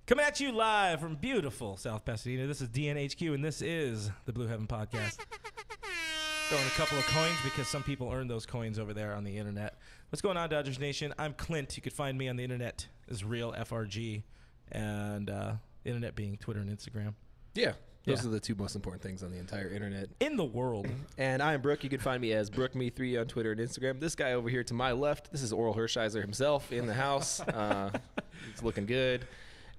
Coming at you live from beautiful South Pasadena. This is DNHQ, and this is the Blue Heaven Podcast. Throwing a couple of coins because some people earn those coins over there on the internet. What's going on, Dodgers Nation? I'm Clint. You can find me on the internet as Real FRG, and internet being Twitter and Instagram. Yeah, those are the two most important things on the entire internet. In the world. And I'm Brooke. You can find me as BrookeMe3 on Twitter and Instagram. This guy over here to my left, this is Oral Hershiser himself in the house. He's looking good.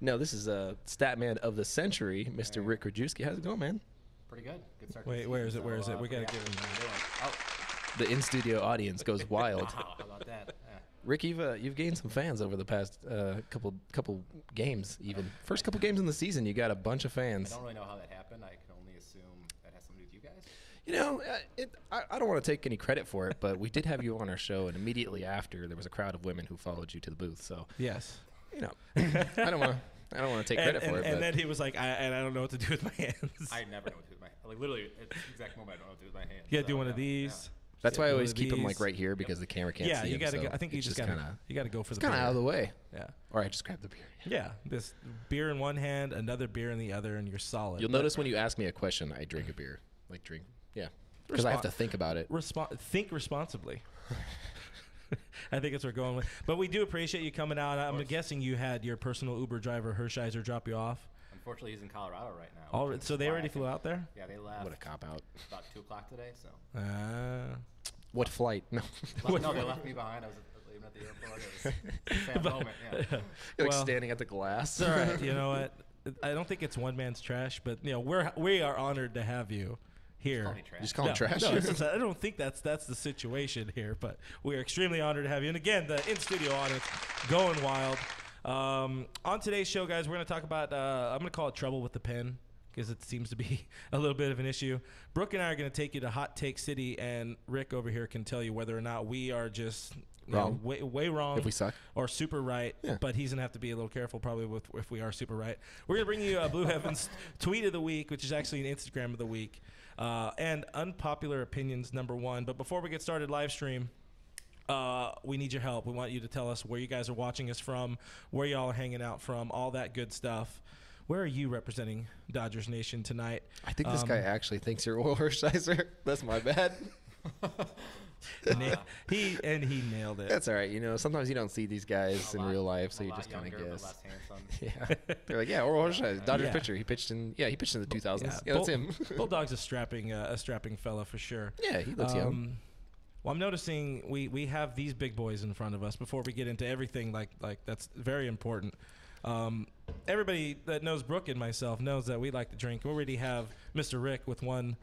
No, this is Statman of the Century, Mr. Rick Krajewski. How's it going, man? Pretty good. Good start. Wait, where is it? Where is it? We got to give him. The in-studio audience goes wild. Wow, how about that? Rick, you've gained some fans over the past couple games, even. First couple games in the season, you got a bunch of fans. I don't really know how that happened. I can only assume that has something to do with you guys. You know, I don't want to take any credit for it, but we did have you on our show, and immediately after, there was a crowd of women who followed you to the booth. So, yes. You know, I don't want to take credit for it. And then he was like, I don't know what to do with my hands. I never know what to do with my hands. Like, literally, at the exact moment, I don't know what to do with my hands. You got to do one of these. Yeah. That's why I always keep them like right here because the camera can't see Yeah, you got to him, go. so I think you just got to go for the kind of beer. out of the way. Yeah. Or I just grab the beer. Yeah, this beer in one hand, another beer in the other, and you're solid. You'll notice when you ask me a question, I drink a beer. Like drink. Yeah. Because I have to think about it. Think responsibly. I think that's where we're going with. But we do appreciate you coming out. I'm guessing you had your personal Uber driver, Hershiser, drop you off. Unfortunately, he's in Colorado right now. All right, so they already flew out there? Yeah, they left. What a cop-out. About 2 o'clock today, so. What flight? No. No, they left me behind. I was leaving at the airport. It was a sad moment, yeah. You're like standing at the glass. All right, you know what? I don't think it's one man's trash, but you know we are honored to have you here. Just call him trash. No, I don't think that's the situation here, but we are extremely honored to have you. And again, the in-studio audience going wild. On today's show, guys, we're going to talk about, I'm going to call it trouble with the pen because it seems to be a little bit of an issue. Brooke and I are going to take you to Hot Take City, and Rick over here can tell you whether or not we are just way wrong. If we suck. Or super right, but he's going to have to be a little careful probably with if we are super right. We're going to bring you Blue Heaven's Tweet of the Week, which is actually an Instagram of the week, and Unpopular Opinions #1. But before we get started live stream, we need your help. We want you to tell us where you guys are watching us from, where y'all are hanging out from, all that good stuff. Where are you representing Dodgers Nation tonight? I think this guy actually thinks you're Oral Hershiser. That's my bad. He nailed it. That's all right. You know, sometimes you don't see these guys in real life, so you just kind of guess. Yeah, they're like, yeah, Oral Hershiser, Dodgers pitcher. He pitched in the 2000s. Yeah, that's him. Bulldog's a strapping fella for sure. Yeah, he looks young. Well, I'm noticing we have these big boys in front of us before we get into everything like that's very important. Everybody that knows Brooke and myself knows that we like to drink. We already have Mr. Rick with one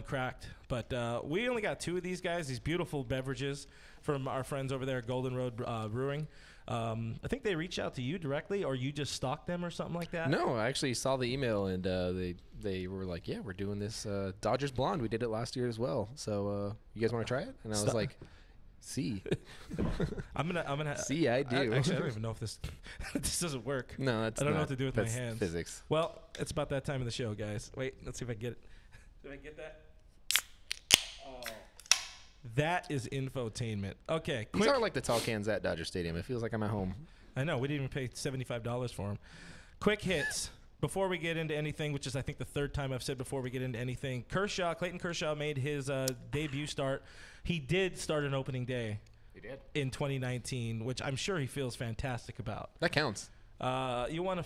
cracked, but we only got 2 of these guys, these beautiful beverages from our friends over there at Golden Road Brewing. I think they reached out to you directly, or you just stalked them or something like that? No, I actually saw the email, and they were like, yeah, we're doing this Dodgers Blonde. We did it last year as well. So you guys want to try it? And I was like, see. I'm gonna see. I do. Actually, I don't even know if this doesn't work. No, I don't know what to do with my hands. Physics. Well, it's about that time of the show, guys. Wait, let's see if I get it. Did I get that? Oh, that is infotainment. Okay, these aren't like the tall cans at Dodger Stadium. It feels like I'm at home. I know. We didn't even pay $75 for them. Quick hits. Before we get into anything, which is I think the third time I've said before we get into anything, Clayton Kershaw made his debut start. He did start an opening day. He did. In 2019, which I'm sure he feels fantastic about. That counts. You want to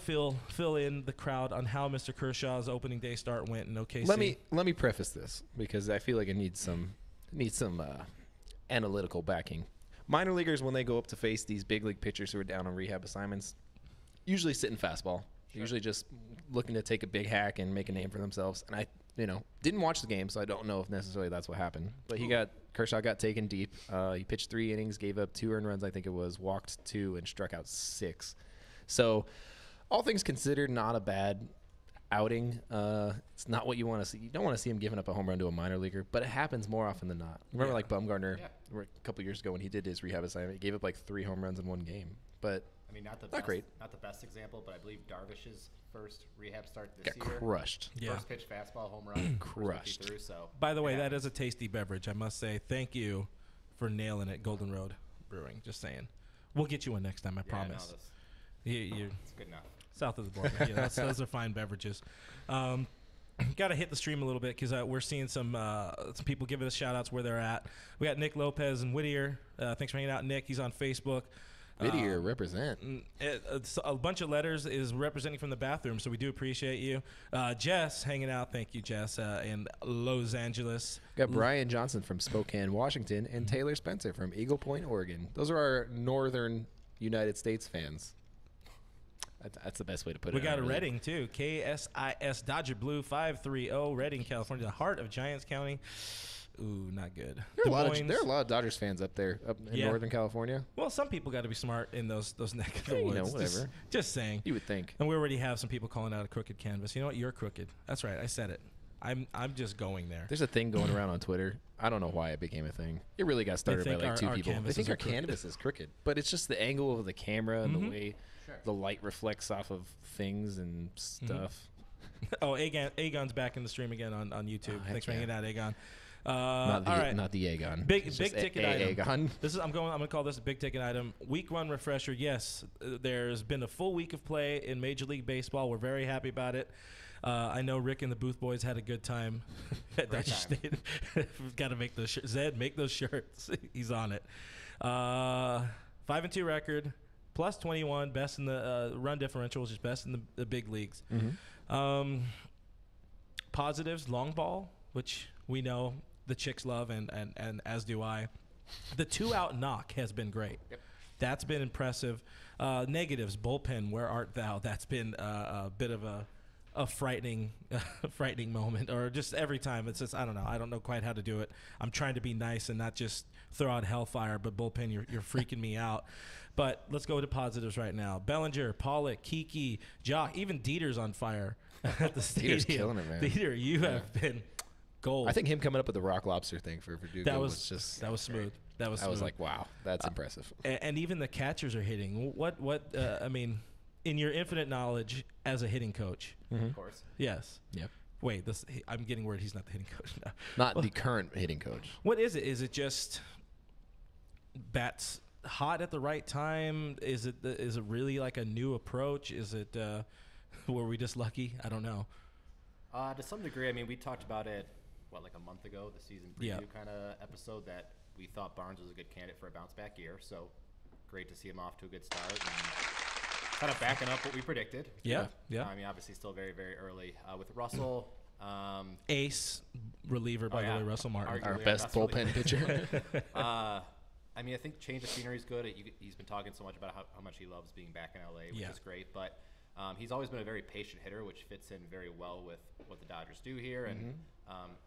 fill in the crowd on how Mr. Kershaw's opening day start went in OKC? Let me preface this because I feel like it needs some analytical backing. Minor leaguers, when they go up to face these big league pitchers who are down on rehab assignments, usually sit in fastball. Sure. Usually just looking to take a big hack and make a name for themselves. And I didn't watch the game, so I don't know if necessarily that's what happened. But Kershaw got taken deep. He pitched 3 innings, gave up 2 earned runs, I think it was, walked 2, and struck out 6. So, all things considered, not a bad outing. It's not what you want to see. You don't want to see him giving up a home run to a minor leaguer, but it happens more often than not. Remember, like Bumgarner, a couple years ago when he did his rehab assignment, he gave up like 3 home runs in 1 game. But I mean, not great. Not the best example, but I believe Darvish's first rehab start this year. Got crushed. Yeah. First pitch fastball home run. Crushed. Through, so by the way, that is a tasty beverage. I must say, thank you for nailing it, Golden Road Brewing. Just saying. We'll get you one next time, I promise. No, it's good enough. south of the border. Yeah, those are fine beverages. Got to hit the stream a little bit because we're seeing some people giving us shout outs where they're at. We got Nick Lopez and Whittier. Thanks for hanging out, Nick. He's on Facebook. Whittier, represent. A bunch of letters is representing from the bathroom, so we do appreciate you. Jess hanging out. Thank you, Jess, in Los Angeles. We got Brian Johnson from Spokane, Washington, and Taylor Spencer from Eagle Point, Oregon. Those are our northern United States fans. That's the best way to put it. We got a Redding, too. KSIS Dodger Blue 530, Redding, California, the heart of Giants County. Ooh, not good. There are a lot of Dodgers fans up there, up in Northern California. Well, some people got to be smart in those neck of the woods. Whatever. Just saying. You would think. And we already have some people calling out a crooked canvas. You know what? You're crooked. That's right. I said it. I'm just going there. There's a thing going around on Twitter. I don't know why it became a thing. It really got started by like two people. They think our canvas is crooked, but it's just the angle of the camera and the way the light reflects off of things and stuff. Oh, Aegon's back in the stream again on YouTube. Thanks for hanging out, Aegon. Not the Aegon. Big ticket item. Aegon. I'm gonna call this a big ticket item. Week 1 refresher. Yes, there's been a full week of play in Major League Baseball. We're very happy about it. I know Rick and the Booth Boys had a good time at Dodger State. We've got to make those Zed, make those shirts. He's on it. 5-2 record, plus 21, best in the run differential, which is best in the big leagues. Positives, long ball, which we know the chicks love, and as do I. The 2-out knock has been great. Yep. That's been impressive. Negatives, bullpen, where art thou? That's been a bit of a frightening moment, or just every time it's just I don't know quite how to do it. I'm trying to be nice and not just throw out hellfire, but bullpen, you're freaking me out. But let's go to positives right now. Bellinger, Pollock, Kiki, Jock, even Dieter's on fire at the stadium. Dieter's killing it, man. Dieter, you have been gold. I think him coming up with the rock lobster thing for Verdugo that was smooth. I was like, wow, that's impressive. And even the catchers are hitting. I mean, in your infinite knowledge as a hitting coach. Of course. Yes. Yep. Wait, I'm getting word he's not the hitting coach now. Not the current hitting coach. What is it? Is it just bats hot at the right time? Is it really like a new approach? Is it were we just lucky? I don't know. To some degree, I mean, we talked about it, like a month ago, the season preview kind of episode, that we thought Barnes was a good candidate for a bounce-back year. So great to see him off to a good start and kind of backing up what we predicted. Yeah. I mean, obviously still very, very early. With Russell. Ace reliever, by the way, Russell Martin. Our best bullpen pitcher. I mean, I think change of scenery is good. He's been talking so much about how much he loves being back in LA, which is great. But he's always been a very patient hitter, which fits in very well with what the Dodgers do here. And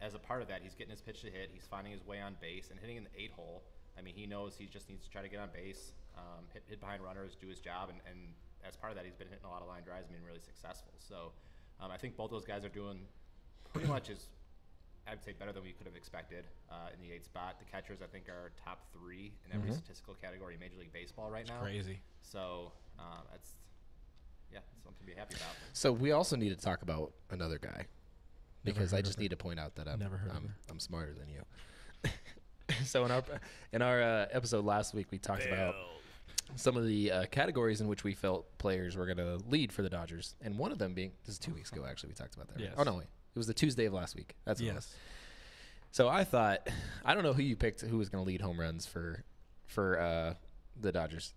as a part of that, he's getting his pitch to hit. He's finding his way on base and hitting in the 8-hole. I mean, he knows he just needs to try to get on base, hit behind runners, do his job. And as part of that, he's been hitting a lot of line drives and being really successful. So I think both those guys are doing pretty much I would say better than we could have expected in the 8th spot. The catchers, I think, are top 3 in every statistical category in Major League Baseball right now. Crazy. So that's something to be happy about. So we also need to talk about another guy, because I just need to point out that I'm smarter than you. So in our episode last week, we talked about some of the categories in which we felt players were going to lead for the Dodgers, and one of them being, this is 2 weeks ago actually, we talked about that. Yes. Right? Oh no, wait. It was the Tuesday of last week. That's what it was. Yes. So I thought, I don't know who you picked, who was going to lead home runs for the Dodgers.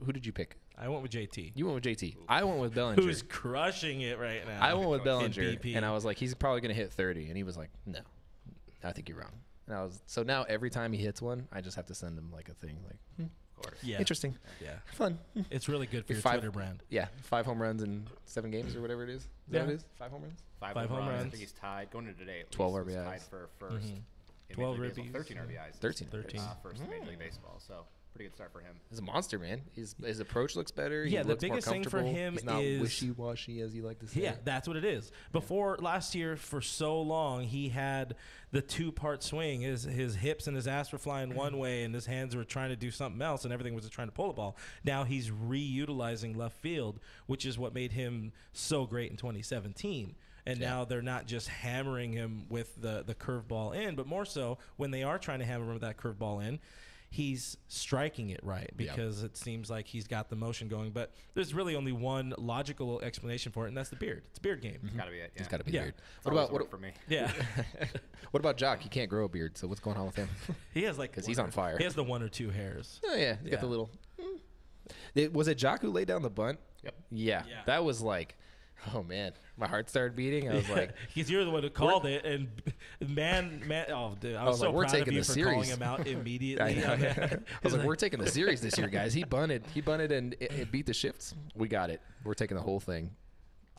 Who did you pick? I went with JT. You went with JT. I went with Bellinger. Who's crushing it right now. I went with Bellinger, BP. and I was like, he's probably going to hit 30. And he was like, no, I think you're wrong. And so now every time he hits one, I just have to send him like a thing like, Of course. Yeah. interesting. Yeah. Fun. It's really good for your 5 Twitter brand. Yeah, 5 home runs in 7 games or whatever it is. Is that what it is? 5 home runs? 5 home home runs. I runs. think he's tied going into today. 12 He's RBIs. tied for first. In 12 Major League Baseball, ribbies. 13 RBIs. 13. First in Major League Baseball. So pretty good start for him. He's a monster, man. His approach looks better. Yeah, he the looks biggest more thing for comfortable. him He's not is wishy-washy, as you like to say. Yeah, that's what it is. Before last year, for so long, he had the 2-part swing. His hips and his ass were flying one way, and his hands were trying to do something else, and everything was just trying to pull the ball. Now he's reutilizing left field, which is what made him so great in 2017. And now they're not just hammering him with the curveball in, but more so when they are trying to hammer him with that curveball in, he's striking it right because it seems like he's got the motion going. But there's really only one logical explanation for it, and that's the beard. It's a beard game. It's got to be it. Yeah. It's got to be the beard. What for me? Yeah. What about Jock? He can't grow a beard, so what's going on with him? He has like because he's on fire. He has the 1 or 2 hairs. Oh yeah, he's got the little. Was it Jock who laid down the bunt? Yep. Yeah, that was like, oh man, my heart started beating. I was like, because you're the one who called it, and man, oh dude, I was so like, we're proud of taking you the for series. calling him out immediately. I was like, we're taking the series this year, guys. He bunted and it beat the shifts. We got it. We're taking the whole thing.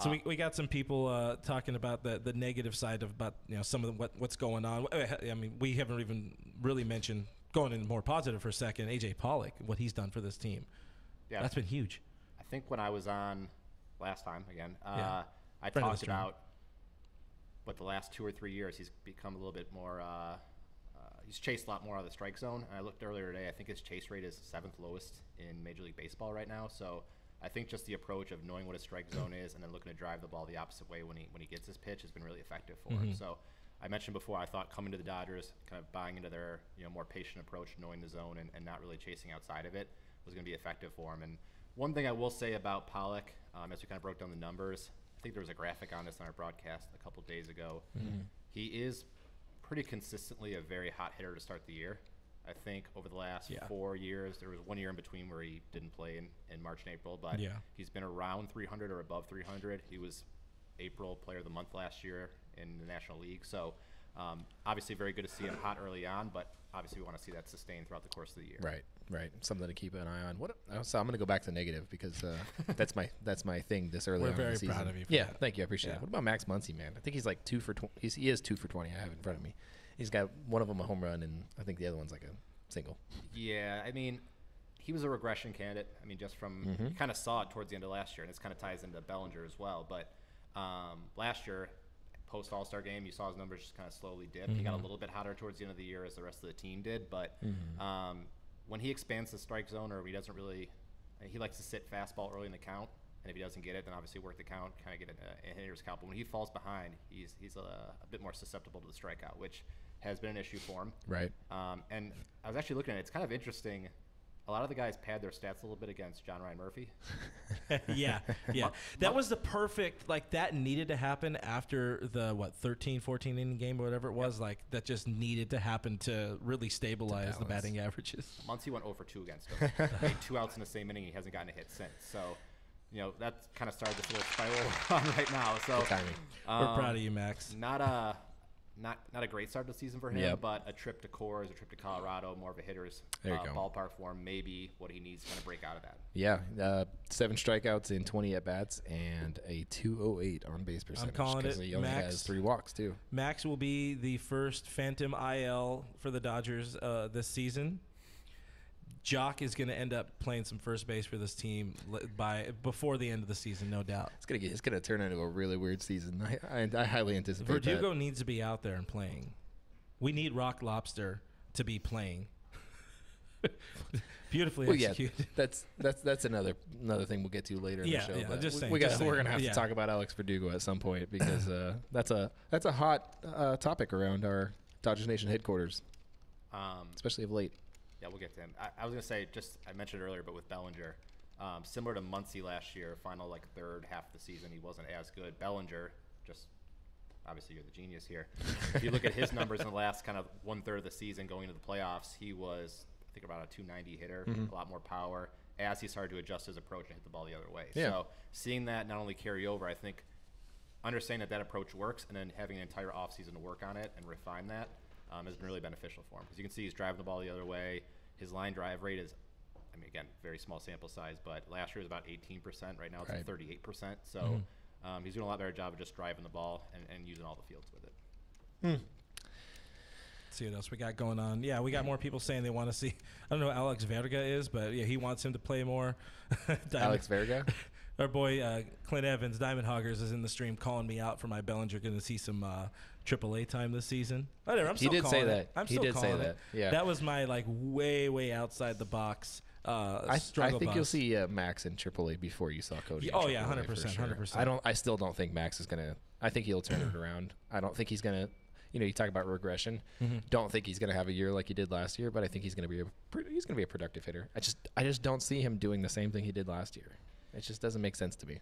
So we got some people talking about the negative side of some of what's going on. I mean, we haven't even really mentioned, going in more positive for a second, AJ Pollock, what he's done for this team. Yeah, that's been huge. I think when I was on last time again, I talked about what the last 2 or 3 years he's become a little bit more. He's chased a lot more out of the strike zone. And I looked earlier today. I think his chase rate is 7th lowest in Major League Baseball right now. So I think just the approach of knowing what a strike zone is and then looking to drive the ball the opposite way when he gets his pitch has been really effective for him. So I mentioned before, I thought coming to the Dodgers, kind of buying into their more patient approach, knowing the zone and not really chasing outside of it, was going to be effective for him. And one thing I will say about Pollock, as we kind of broke down the numbers, I think there was a graphic on this on our broadcast a couple days ago. He is pretty consistently a very hot hitter to start the year. I think over the last 4 years, there was 1 year in between where he didn't play in March and April, but he's been around 300 or above 300. He was April Player of the Month last year in the National League. So obviously very good to see him hot early on, but obviously we want to see that sustained throughout the course of the year. Right. Something to keep an eye on. So I'm going to go back to negative because that's my thing this early on in the season. We're very proud of you. That. Thank you. I appreciate it. What about Max Muncy, man? I think he's like 2 for 20. He is 2 for 20. I have it in front of me. He's got one of them a home run, and I think the other one's like a single. Yeah, I mean, he was a regression candidate. I mean, just from you kind of saw it towards the end of last year, and this kind of ties into Bellinger as well. But last year, post All-Star game, you saw his numbers just kind of slowly dip. He got a little bit hotter towards the end of the year as the rest of the team did. But when he expands the strike zone, or he doesn't really, he likes to sit fastball early in the count. And if he doesn't get it, then obviously work the count, kind of get a hitter's count. But when he falls behind, he's a bit more susceptible to the strikeout, which has been an issue for him. Right. And I was actually looking at it. It's kind of interesting. A lot of the guys pad their stats a little bit against John Ryan Murphy. Yeah. That was the perfect, that needed to happen after the, 13, 14 inning game or whatever it was. That just needed to happen to really stabilize the batting averages. Muncy went 0 for 2 against him. He had 2 outs in the same inning. He hasn't gotten a hit since. So, that kind of started this little spiral on right now. So, good timing. We're proud of you, Max. Not a great start to the season for him, but a trip to Coors, a trip to Colorado, more of a hitter's ballpark for him, maybe what he needs to kind of break out of that. Yeah, 7 strikeouts in 20 at-bats and a 208 on-base percentage. I'm calling it. He only has 3 walks, too. Max will be the first Phantom IL for the Dodgers this season. Jock is going to end up playing some first base for this team before the end of the season, no doubt. It's going to turn into a really weird season. I highly anticipate Verdugo that. needs to be out there and playing. We need Rock Lobster to be playing. Beautifully executed. Yeah, that's another thing we'll get to later in the show. Yeah, just saying. We're going to have to talk about Alex Verdugo at some point because that's a hot topic around our Dodgers Nation headquarters, especially of late. Yeah, we'll get to him. I was going to say, I mentioned it earlier, but with Bellinger, similar to Muncy last year, final third half of the season, he wasn't as good. Bellinger, just obviously you're the genius here. If you look at his numbers in the last kind of 1/3 of the season going into the playoffs, he was, I think, about a 290 hitter, a lot more power, as he started to adjust his approach and hit the ball the other way. Yeah. So seeing that not only carry over, I think understanding that approach works and then having an entire offseason to work on it and refine that has been really beneficial for him. Because you can see he's driving the ball the other way. His line drive rate is, again, very small sample size, but last year was about 18%. Right now it's at 38%. So he's doing a lot better job of just driving the ball and using all the fields with it. Let's see what else we got going on. Yeah, we got more people saying they want to see. I don't know who Alex Verga is, but yeah, he wants him to play more. Alex Verga? Our boy Clint Evans, Diamond Hoggers, is in the stream calling me out for my Bellinger. Going to see some AAA time this season. Whatever, I'm still calling it. He did say that. He did say that. Yeah. That was my way outside the box struggle. I think bus. you'll see Max in AAA before you saw Cody. Oh yeah, 100%, 100%. I still don't think Max is gonna. I think he'll turn it around. I don't think he's gonna. you talk about regression. Don't think he's going to have a year like he did last year, but I think he's going to be a productive hitter. I just don't see him doing the same thing he did last year. It just doesn't make sense to me.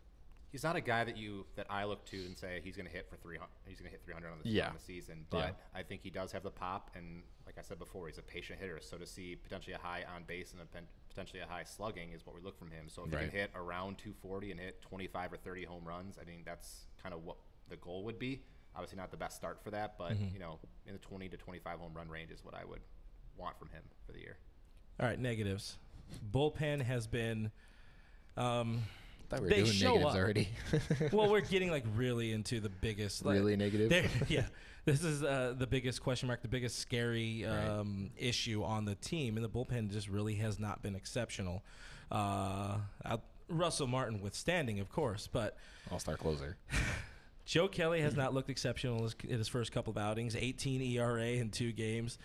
He's not a guy that I look to and say he's going to hit for 300. He's going to hit 300 on the season. But I think he does have the pop, and like I said before, he's a patient hitter. So to see potentially a high on base and potentially a high slugging is what we look from him. So if he can hit around 240 and hit 25 or 30 home runs, I think that's kind of what the goal would be. Obviously not the best start for that, but in the 20 to 25 home run range is what I would want from him for the year. All right, negatives. Bullpen has been. I thought we were doing negatives already. Well, we're getting really into the biggest. Really negative? Yeah. This is the biggest question mark, the biggest scary issue on the team. And the bullpen just really has not been exceptional. Russell Martin withstanding, of course. But all-star closer. Joe Kelly has not looked exceptional in his first couple of outings. 18 ERA in 2 games.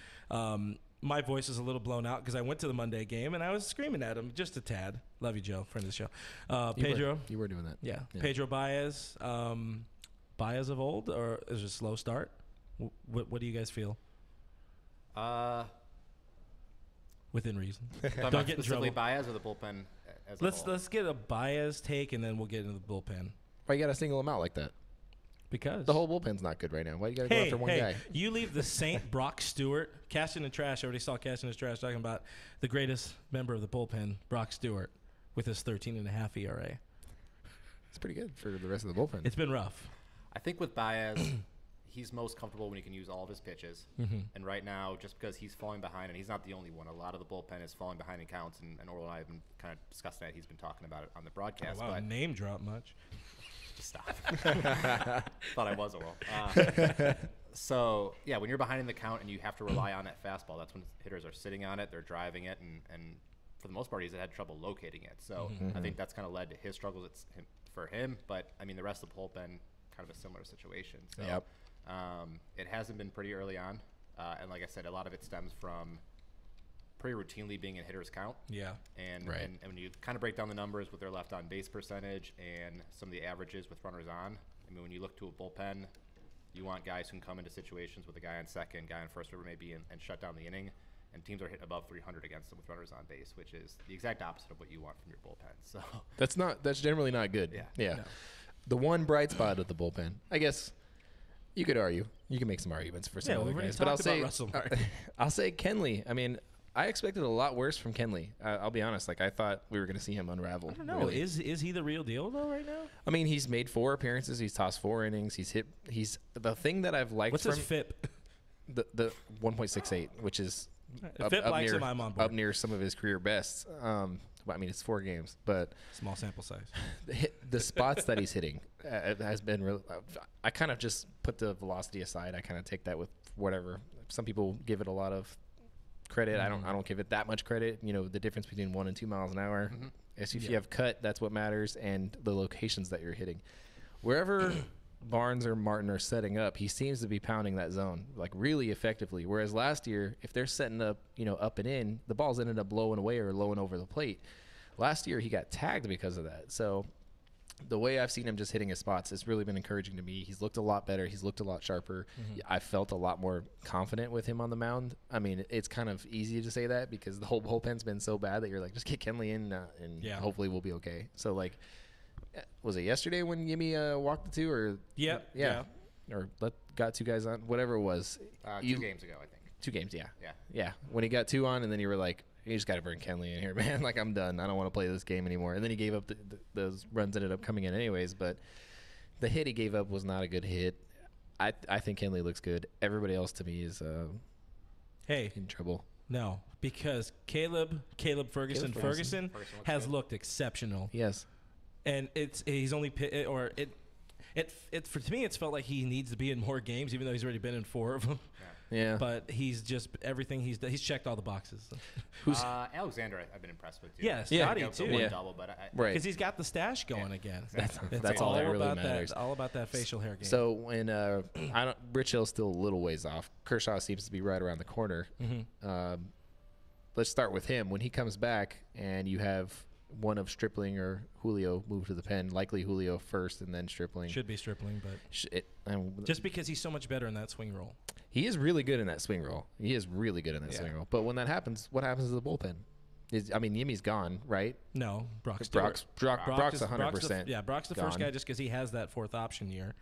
My voice is a little blown out because I went to the Monday game and I was screaming at him just a tad. Love you, Joe, friend of the show. Pedro. You were doing that. Yeah. Pedro Baez. Baez of old, or is it a slow start? What do you guys feel? Within reason. Don't get in trouble. Baez or the bullpen as a whole? Let's get a Baez take and then we'll get into the bullpen. Why you got to single him out like that? Because the whole bullpen's not good right now. Why you got to go after one guy? You leave the Saint Brock Stewart cashing in trash. I already saw cashing in trash talking about the greatest member of the bullpen, Brock Stewart, with his 13.5 ERA. It's pretty good for the rest of the bullpen. It's been rough. I think with Baez, he's most comfortable when he can use all of his pitches. And right now, just because he's falling behind, and he's not the only one, a lot of the bullpen is falling behind in counts, and Orwell and I have been kind of discussing that. He's been talking about it on the broadcast. Oh, wow, name drop much. Stop. Thought I was a roll. So, yeah, when you're behind in the count and you have to rely on that fastball, that's when hitters are sitting on it, they're driving it, and for the most part, he's had trouble locating it. So I think that's kind of led to his struggles for him. But, I mean, the rest of the bullpen, kind of a similar situation. So it hasn't been pretty early on. And like I said, a lot of it stems from pretty routinely being in hitter's count. Yeah. And when you kind of break down the numbers with their left on base percentage and some of the averages with runners on, I mean, when you look to a bullpen, you want guys who can come into situations with a guy on second, guy on first, whatever it may be, and shut down the inning. And teams are hitting above 300 against them with runners on base, which is the exact opposite of what you want from your bullpen. So that's generally not good. Yeah. No. The one bright spot of the bullpen, I guess you could argue. You can make some arguments for some other guys. But I'll say Kenley. I mean, I expected a lot worse from Kenley. I'll be honest. I thought we were going to see him unravel. I don't know. Really. Is he the real deal though right now? I mean, he's made 4 appearances. He's tossed 4 innings. He's the thing that I've liked. What's his FIP? The 1.68, which is up near some of his career bests. I mean, it's 4 games, but small sample size. The spots that he's hitting has been real. I kind of just put the velocity aside. I kind of take that with whatever. Some people give it a lot of credit. I don't give it that much credit. The difference between 1 and 2 miles an hour. If you have cut, that's what matters, and the locations that you're hitting. Wherever Barnes or Martin are setting up, he seems to be pounding that zone really effectively. Whereas last year, if they're setting up, up and in, the balls ended up blowing away or lowing over the plate. Last year, he got tagged because of that. So the way I've seen him just hitting his spots, it's really been encouraging to me. He's looked a lot better. He's looked a lot sharper. I felt a lot more confident with him on the mound. I mean, it's kind of easy to say that because the whole bullpen's been so bad that you're like, just get Kenley in and hopefully we'll be okay. So, was it yesterday when Yimmy walked the 2 or? Yeah. Or got 2 guys on, whatever it was. 2 games ago, I think. 2 games, yeah. When he got 2 on, and then you were like, you just got to bring Kenley in here, man. I'm done. I don't want to play this game anymore. And then he gave up. Those runs ended up coming in anyways, but the hit he gave up was not a good hit. I think Kenley looks good. Everybody else to me is in trouble. No, because Caleb Ferguson has looked exceptional. Yes. And he's only to me it's felt like he needs to be in more games, even though he's already been in 4 of them. Yeah. But he's just everything he's checked all the boxes. Alexander, I've been impressed with too. Yeah, Scotty too. Yeah. Double, but because he's got the stash going again. That's all that really matters. All about that facial hair game. So when Rich Hill's still a little ways off. Kershaw seems to be right around the corner. Let's start with him. When he comes back and you have one of Stripling or Julio move to the pen. Likely Julio first and then Stripling. Should be Stripling, but just because he's so much better in that swing role. He is really good in that swing role. Swing role. But when that happens, what happens to the bullpen? Yimmy's gone, right? No, Brock's 100%. Yeah, Brock's the first guy just because he has that fourth option year.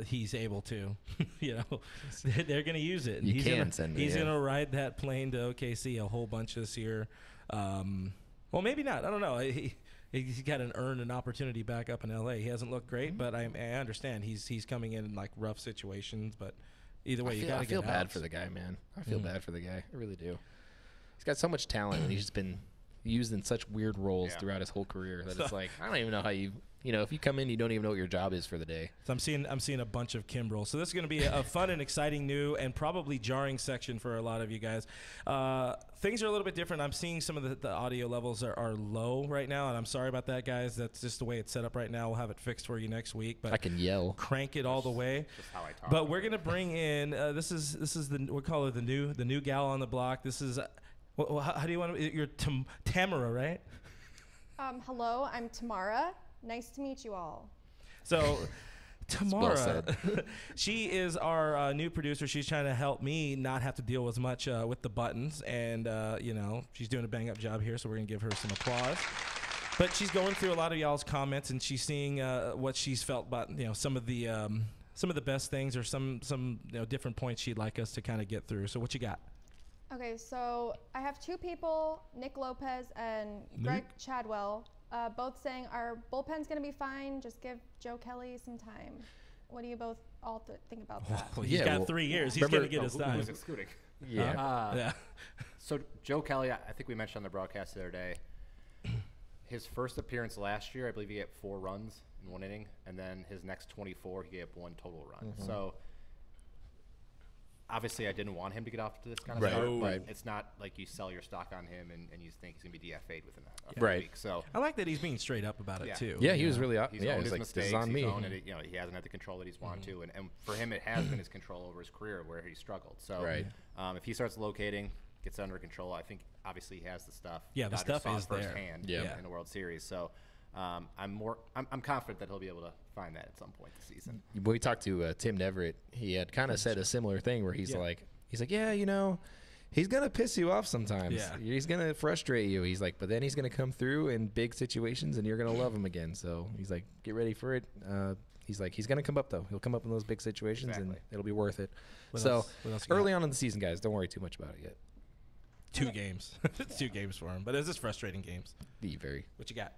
He's able to, they're going to use it. He's going to ride that plane to OKC a whole bunch this year. Well, maybe not. I don't know. He's got an opportunity back up in LA. He hasn't looked great, but I understand he's coming in like rough situations. But either way, I feel bad for the guy, man. I feel bad for the guy. I really do. He's got so much talent, and he's just been used in such weird roles throughout his whole career that it's like I don't even know how you if you come in, you don't even know what your job is for the day. So I'm seeing a bunch of Kimbrel. So this is going to be a fun and exciting new and probably jarring section for a lot of you guys. Things are a little bit different. I'm seeing some of the audio levels are low right now, and I'm sorry about that, guys. That's just the way it's set up right now. We'll have it fixed for you next week. But I can yell. Crank it all the way. Just how I talk. But we're going to bring in this is we call her the new gal on the block. This is how do you want to? You're Tamara, right? Hello, I'm Tamara. Nice to meet you all. So, Tamara, well she is our new producer. She's trying to help me not have to deal as much with the buttons. And, she's doing a bang-up job here, so we're going to give her some applause. But she's going through a lot of y'all's comments, and she's seeing what she's felt about, some of the best things or some different points she'd like us to kind of get through. So what you got? Okay, so I have two people, Nick Lopez and Greg Chadwell, both saying our bullpen's going to be fine. Just give Joe Kelly some time. What do you both all think about that? Well, he's got 3 years. He's going to get his time. Who's excluding? Yeah. So Joe Kelly, I think we mentioned on the broadcast the other day, his first appearance last year, I believe he gave 4 runs in 1 inning, and then his next 24, he gave 1 total run. Mm-hmm. So obviously, I didn't want him to get off to this kind of start, but it's not like you sell your stock on him and you think he's going to be DFA'd within a few weeks. So I like that he's being straight up about it, too. Yeah, he was really he's owned his like, mistakes. This is on me. He hasn't had the control that he's wanted to. And for him, it has been his control over his career where he struggled. So if he starts locating, gets under control, I think obviously he has the stuff. Yeah, the stuff is there. Firsthand in the World Series. So I'm confident that he'll be able to find that at some point this season. When we talked to Tim Neverett, he had kind of said a similar thing where he's like, he's going to piss you off sometimes. Yeah. He's going to frustrate you. He's like, but then he's going to come through in big situations and you're going to love him again. So he's like, get ready for it. He's like, he's going to come up, though. He'll come up in those big situations and it'll be worth it. What else early on in the season, guys, don't worry too much about it yet. 2 games. It's 2 games for him. But it's just frustrating games. Very. What you got?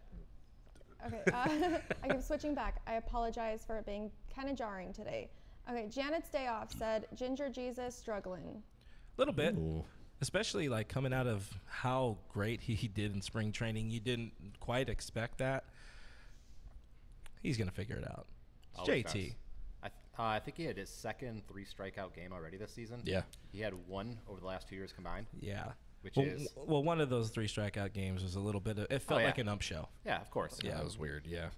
Okay. I keep switching back. I apologize for it being kind of jarring today. Okay, Janet's day off said Ginger Jesus struggling. A little bit. Ooh. Especially like coming out of how great he did in spring training. You didn't quite expect that. He's going to figure it out. It's JT. I think he had his second 3 strikeout game already this season. Yeah. He had 1 over the last 2 years combined. Yeah. Well, one of those 3 strikeout games was a little bit it felt like an ump show. Yeah, of course. Yeah, that was weird. Yeah.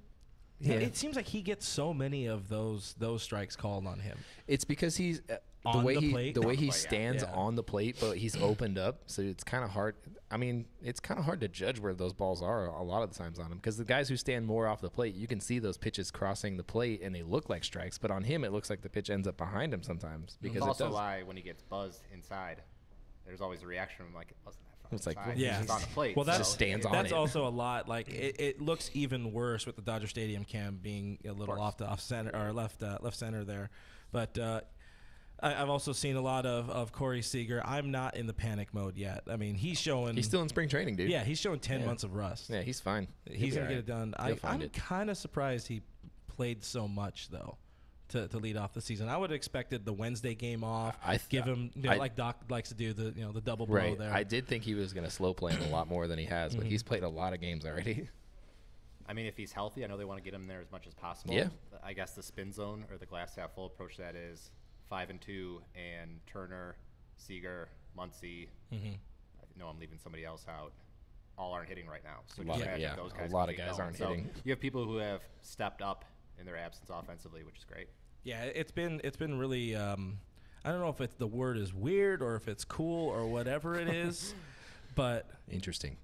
Yeah. It seems like he gets so many of those strikes called on him. It's because he's the way he stands on the plate, but he's opened up, so it's kind of hard. I mean, it's kind of hard to judge where those balls are a lot of the times on him because the guys who stand more off the plate, you can see those pitches crossing the plate and they look like strikes, but on him it looks like the pitch ends up behind him sometimes because it's also why when he gets buzzed inside, there's always a reaction from like it wasn't that. It's like, it's on the plate. Well, that just stands on it. That's also a lot. Like it looks even worse with the Dodger Stadium cam being a little off center or left center there. But I've also seen a lot of Corey Seager. I'm not in the panic mode yet. I mean, he's still in spring training, dude. Yeah, he's showing 10 months of rust. Yeah, he's fine. He's gonna get it done. I'm kind of surprised he played so much though. To lead off the season, I would have expected the Wednesday game off. Give him like Doc likes to do the double blow there. I did think he was going to slow play him a lot more than he has, but he's played a lot of games already. I mean, if he's healthy, I know they want to get him there as much as possible. Yeah. I guess the spin zone or the glass half full approach to that is 5 and 2, and Turner, Seager, Muncy. Mm-hmm. I know I'm leaving somebody else out. All aren't hitting right now. So those guys a lot of guys aren't hitting. You have people who have stepped up in their absence offensively, which is great. Yeah, it's been really. I don't know if the word is weird or if it's cool or whatever it is, but interesting.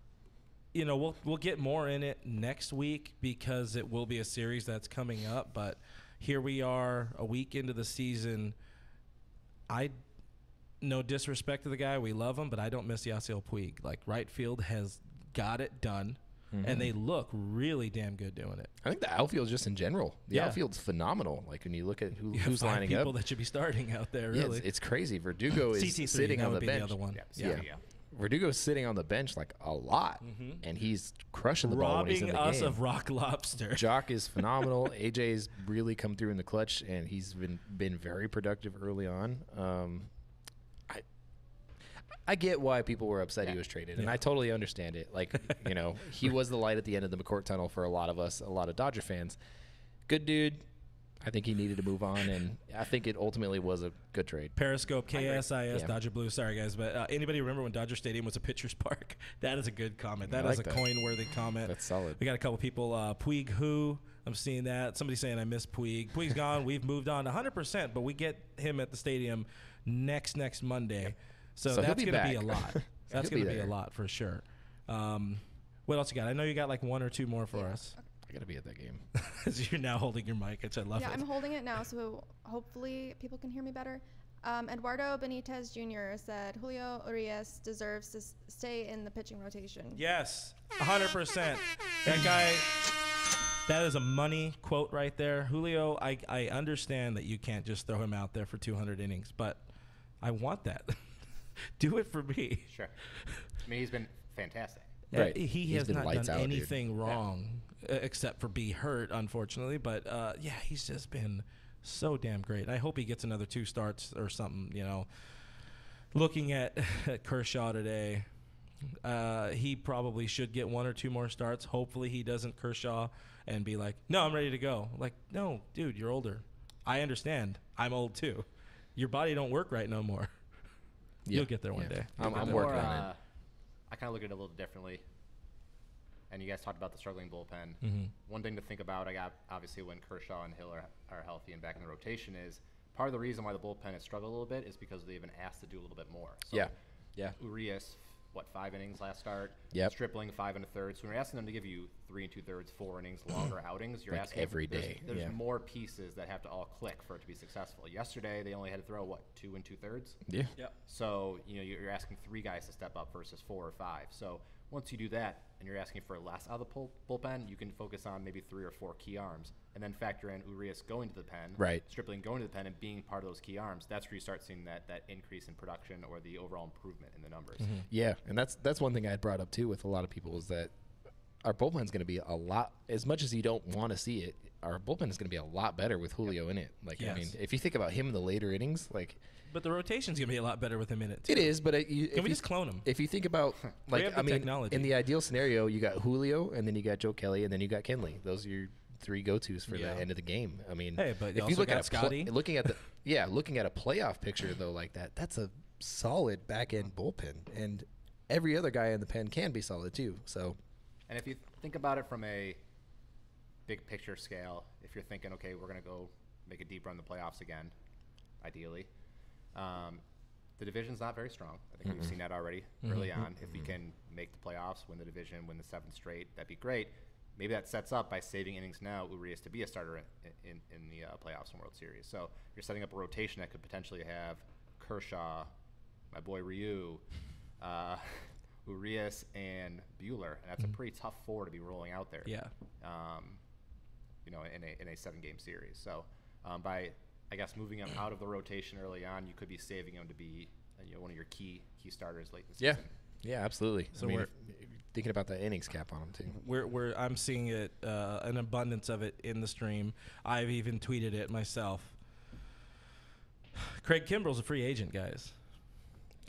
you know, we'll get more in it next week because it will be a series that's coming up. But here we are a week into the season. No disrespect to the guy. We love him, but I don't miss Yasiel Puig. Like, right field has got it done, and they look really damn good doing it. I think the outfield just in general. The outfield's phenomenal. Like, when you look at who's lining up. People that should be starting out there, really. Yeah, it's crazy. Verdugo is CT3, sitting on the bench. The other one. Yeah. Verdugo's sitting on the bench like a lot, and he's crushing the ball when he's in the game. Robbing us of Rock Lobster. Jock is phenomenal. AJ's really come through in the clutch, and he's been very productive early on. I get why people were upset he was traded, and I totally understand it. Like, you know, he was the light at the end of the McCourt tunnel for a lot of us, a lot of Dodger fans. Good dude. I think he needed to move on, and I think it ultimately was a good trade. Periscope, KSIS, Dodger Blue. Sorry, guys, but anybody remember when Dodger Stadium was a pitcher's park? That is a good comment. That is a coin-worthy comment. That's solid. We got a couple people. Puig who? I'm seeing that. Somebody saying I miss Puig. Puig's gone. We've moved on 100%, but we get him at the stadium next Monday. So that's going to be a lot. That's going to be a lot for sure. What else you got? I know you got like one or two more for us. I got to be at that game. You're now holding your mic, which I love. Yeah, I'm holding it now, so hopefully people can hear me better. Eduardo Benitez Jr. said Julio Urias deserves to stay in the pitching rotation. Yes, 100%. That guy, that is a money quote right there. Julio, I understand that you can't just throw him out there for 200 innings, but I want that. Do it for me. Sure. I mean, he's been fantastic. Right. He has not done anything wrong except for be hurt, unfortunately. But, yeah, he's just been so damn great. I hope he gets another 2 starts or something, you know. Looking at Kershaw today, he probably should get 1 or 2 more starts. Hopefully he doesn't Kershaw and be like, no, I'm ready to go. Like, no, dude, you're older. I understand. I'm old, too. Your body don't work right no more. You'll get there one day. I'm working on it. I kind of look at it a little differently. And you guys talked about the struggling bullpen. One thing to think about, obviously when Kershaw and Hill are healthy and back in the rotation, is part of the reason why the bullpen has struggled a little bit is because they've been asked to do a little bit more. So Urias, 5 innings last start? Stripling 5 1/3. So when you're asking them to give you 3 2/3, 4 innings, longer outings, you're like asking every day. There's more pieces that have to all click for it to be successful. Yesterday they only had to throw 2 2/3. Yeah. So you're asking 3 guys to step up versus 4 or 5. So once you do that and you're asking for less out of the bullpen, you can focus on maybe 3 or 4 key arms, and then factor in Urias going to the pen, Stripling going to the pen, and being part of those key arms. That's where you start seeing that increase in production or the overall improvement in the numbers. Yeah, and that's one thing I had brought up too with a lot of people is that our bullpen is going to be a lot, as much as you don't want to see it, our bullpen is going to be a lot better with Julio in it. Like, I mean, if you think about him in the later innings, like. But the rotation's going to be a lot better with him in it, too. It is, but can we just clone him? If you think about, like, I mean, technology. In the ideal scenario, you got Julio, and then you got Joe Kelly, and then you got Kenley. Those are your 3 go-tos for the end of the game. I mean, but if you look at Scotty, looking at a playoff picture though, like that's a solid back-end bullpen, and every other guy in the pen can be solid too. So, and if you think about it from a big picture scale, if you're thinking, okay, we're going to go make a deep run in the playoffs again, ideally. The division's not very strong. I think we've seen that already early on. If we can make the playoffs, win the division, win the 7th straight, that'd be great. Maybe that sets up by saving innings now, Urias to be a starter in the playoffs and World Series. So you're setting up a rotation that could potentially have Kershaw, my boy Ryu, Urias, and Buehler, and that's a pretty tough 4 to be rolling out there. Yeah. In a 7-game series. So by moving him out of the rotation early on, you could be saving him to be one of your key starters late in the season. Yeah, absolutely. So we're thinking about the innings cap on him too. I'm seeing it, an abundance of it in the stream. I've even tweeted it myself. Craig Kimbrell's a free agent, guys.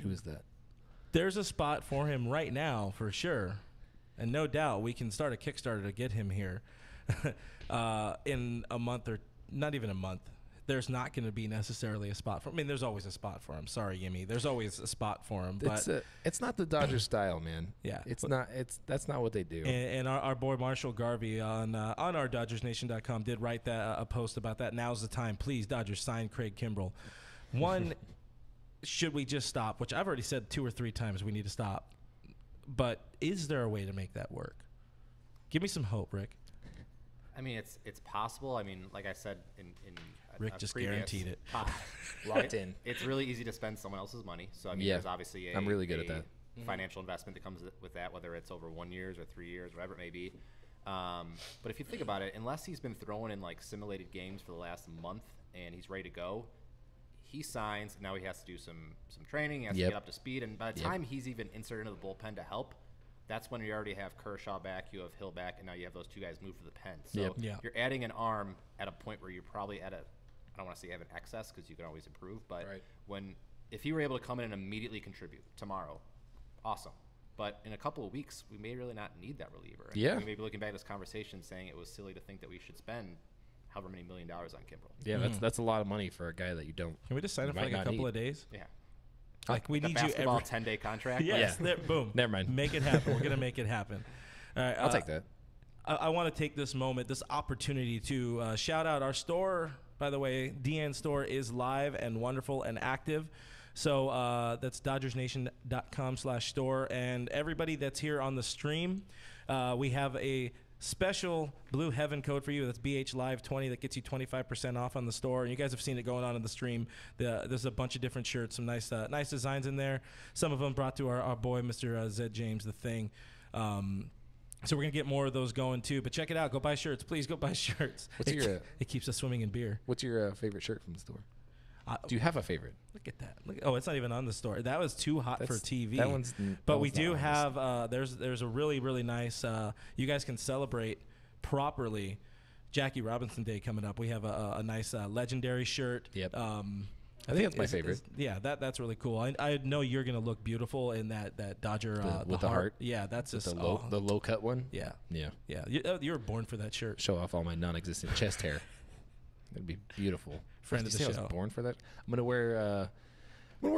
Who is that? There's a spot for him right now for sure, and no doubt we can start a Kickstarter to get him here in a month or not even a month. There's not going to be necessarily a spot for him. I mean, there's always a spot for him. Sorry, Yimmy. There's always a spot for him. But it's not the Dodgers style, man. Yeah. That's not what they do. And our boy Marshall Garvey on our DodgersNation.com did write a post about that. Now's the time. Please, Dodgers, sign Craig Kimbrell. One, should we just stop? Which I've already said 2 or 3 times we need to stop. but is there a way to make that work? Give me some hope, Rick. I mean, it's possible. I mean, like I said in Rick just guaranteed it. Locked in. It's really easy to spend someone else's money. So I mean, Yeah. there's obviously I'm really good at that. financial investment that comes with that, whether it's over 1 year or 3 years, whatever it may be. But if you think about it, unless he's been throwing in like simulated games for the last month and he's ready to go, he signs. Now he has to do some training. He has to get up to speed. And by the time he's even inserted into the bullpen to help, that's when you already have Kershaw back, you have Hill back, and now you have those two guys move for the pen. So you're adding an arm at a point where you're probably at I don't want to say you have an excess because you can always improve, but if he were able to come in and immediately contribute tomorrow, awesome. But in a couple of weeks, we may really not need that reliever. Yeah. We may be looking back at this conversation saying it was silly to think that we should spend however many $1 million on Kimbrel. Yeah, that's a lot of money for a guy that you don't. Can we just sign up for like a couple of days? Yeah. Like we need you basketball every 10-day contract. Yes. Boom. Never mind. Make it happen. We're gonna make it happen. All right. I'll take that. I want to take this moment, this opportunity to shout out our store. By the way, DN Store is live and wonderful and active. So that's DodgersNation.com/store. And everybody that's here on the stream, we have a special Blue Heaven code for you. That's BH Live 20 that gets you 25% off on the store. And you guys have seen it going on in the stream. There's a bunch of different shirts, some nice designs in there. Some of them brought to our boy, Mr. Zed James, the Thing. So we're going to get more of those going, too. But check it out. Go buy shirts. Please go buy shirts. It keeps us swimming in beer. What's your favorite shirt from the store? Do you have a favorite? Look at that. It's not even on the store. That was too hot for TV. That one's. But we do have. There's a really, really nice. You guys can celebrate properly Jackie Robinson Day coming up. We have a nice legendary shirt. Yep. I think that's my favorite. That's really cool. I know you're gonna look beautiful in that Dodger with the heart. Yeah, that's just the low cut one. Yeah. Yeah. You were born for that shirt. Show off all my non-existent chest hair. It'd be beautiful. Friend of the show. I was born for that. I'm gonna wear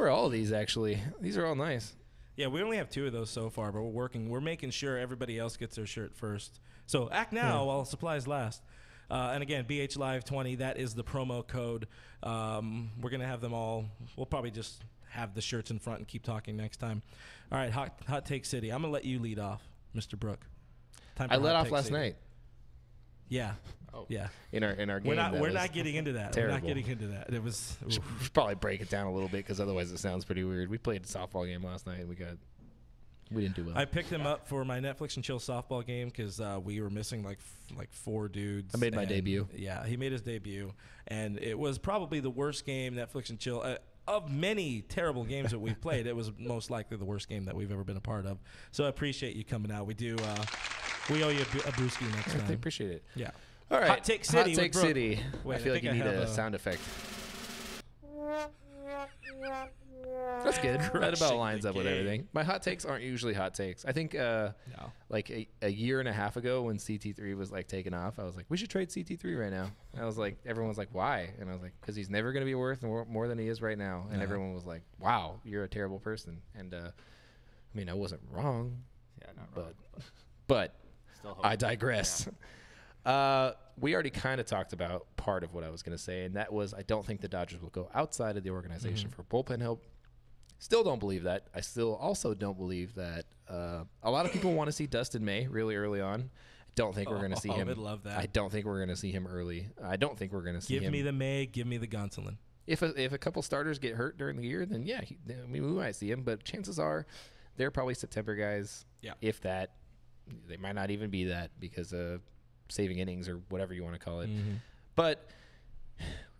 all of these actually. These are all nice. Yeah, we only have 2 of those so far, but we're making sure everybody else gets their shirt first. So act now while supplies last. And again, BH Live 20, that is the promo code. We're going to have them all. We'll probably just have the shirts in front and keep talking next time. All right, Hot Take City. I'm going to let you lead off, Mr. Brook. I let off last night. Yeah. Oh. Yeah. In our game. We're not getting into that. Terrible. We're not getting into that. It was. We should probably break it down a little bit because otherwise it sounds pretty weird. We played a softball game last night and we didn't do well. I picked him up for my Netflix and chill softball game because we were missing like 4 dudes. I made my debut. Yeah, he made his debut, and it was probably the worst game Netflix and chill of many terrible games that we've played. It was most likely the worst game that we've ever been a part of. So I appreciate you coming out. We do. We owe you a brewski next time. I appreciate it. Yeah. All right. Hot Take City. Hot Take City. Wait, I feel like you need a sound effect. That's good. That about lines up with everything. My hot takes aren't usually hot takes. I think like a year and a half ago when CT3 was like taking off, I was like, we should trade CT3 right now. I was like, everyone's like, why? And I was like, because he's never going to be worth more than he is right now. And everyone was like, wow, you're a terrible person. And I mean, I wasn't wrong. Yeah, not wrong. But Still I digress. We already kind of talked about part of what I was going to say, and that was I don't think the Dodgers will go outside of the organization for bullpen help. Still don't believe that. I still also don't believe that a lot of people want to see Dustin May really early on. I don't think we're going to see him. I would love that. I don't think we're going to see him early. I don't think we're going to see him. Give me the May. Give me the Gonsolin. If a couple starters get hurt during the year, then we might see him. But chances are they're probably September guys. Yeah. If that. They might not even be that because of saving innings or whatever you want to call it. Mm-hmm. But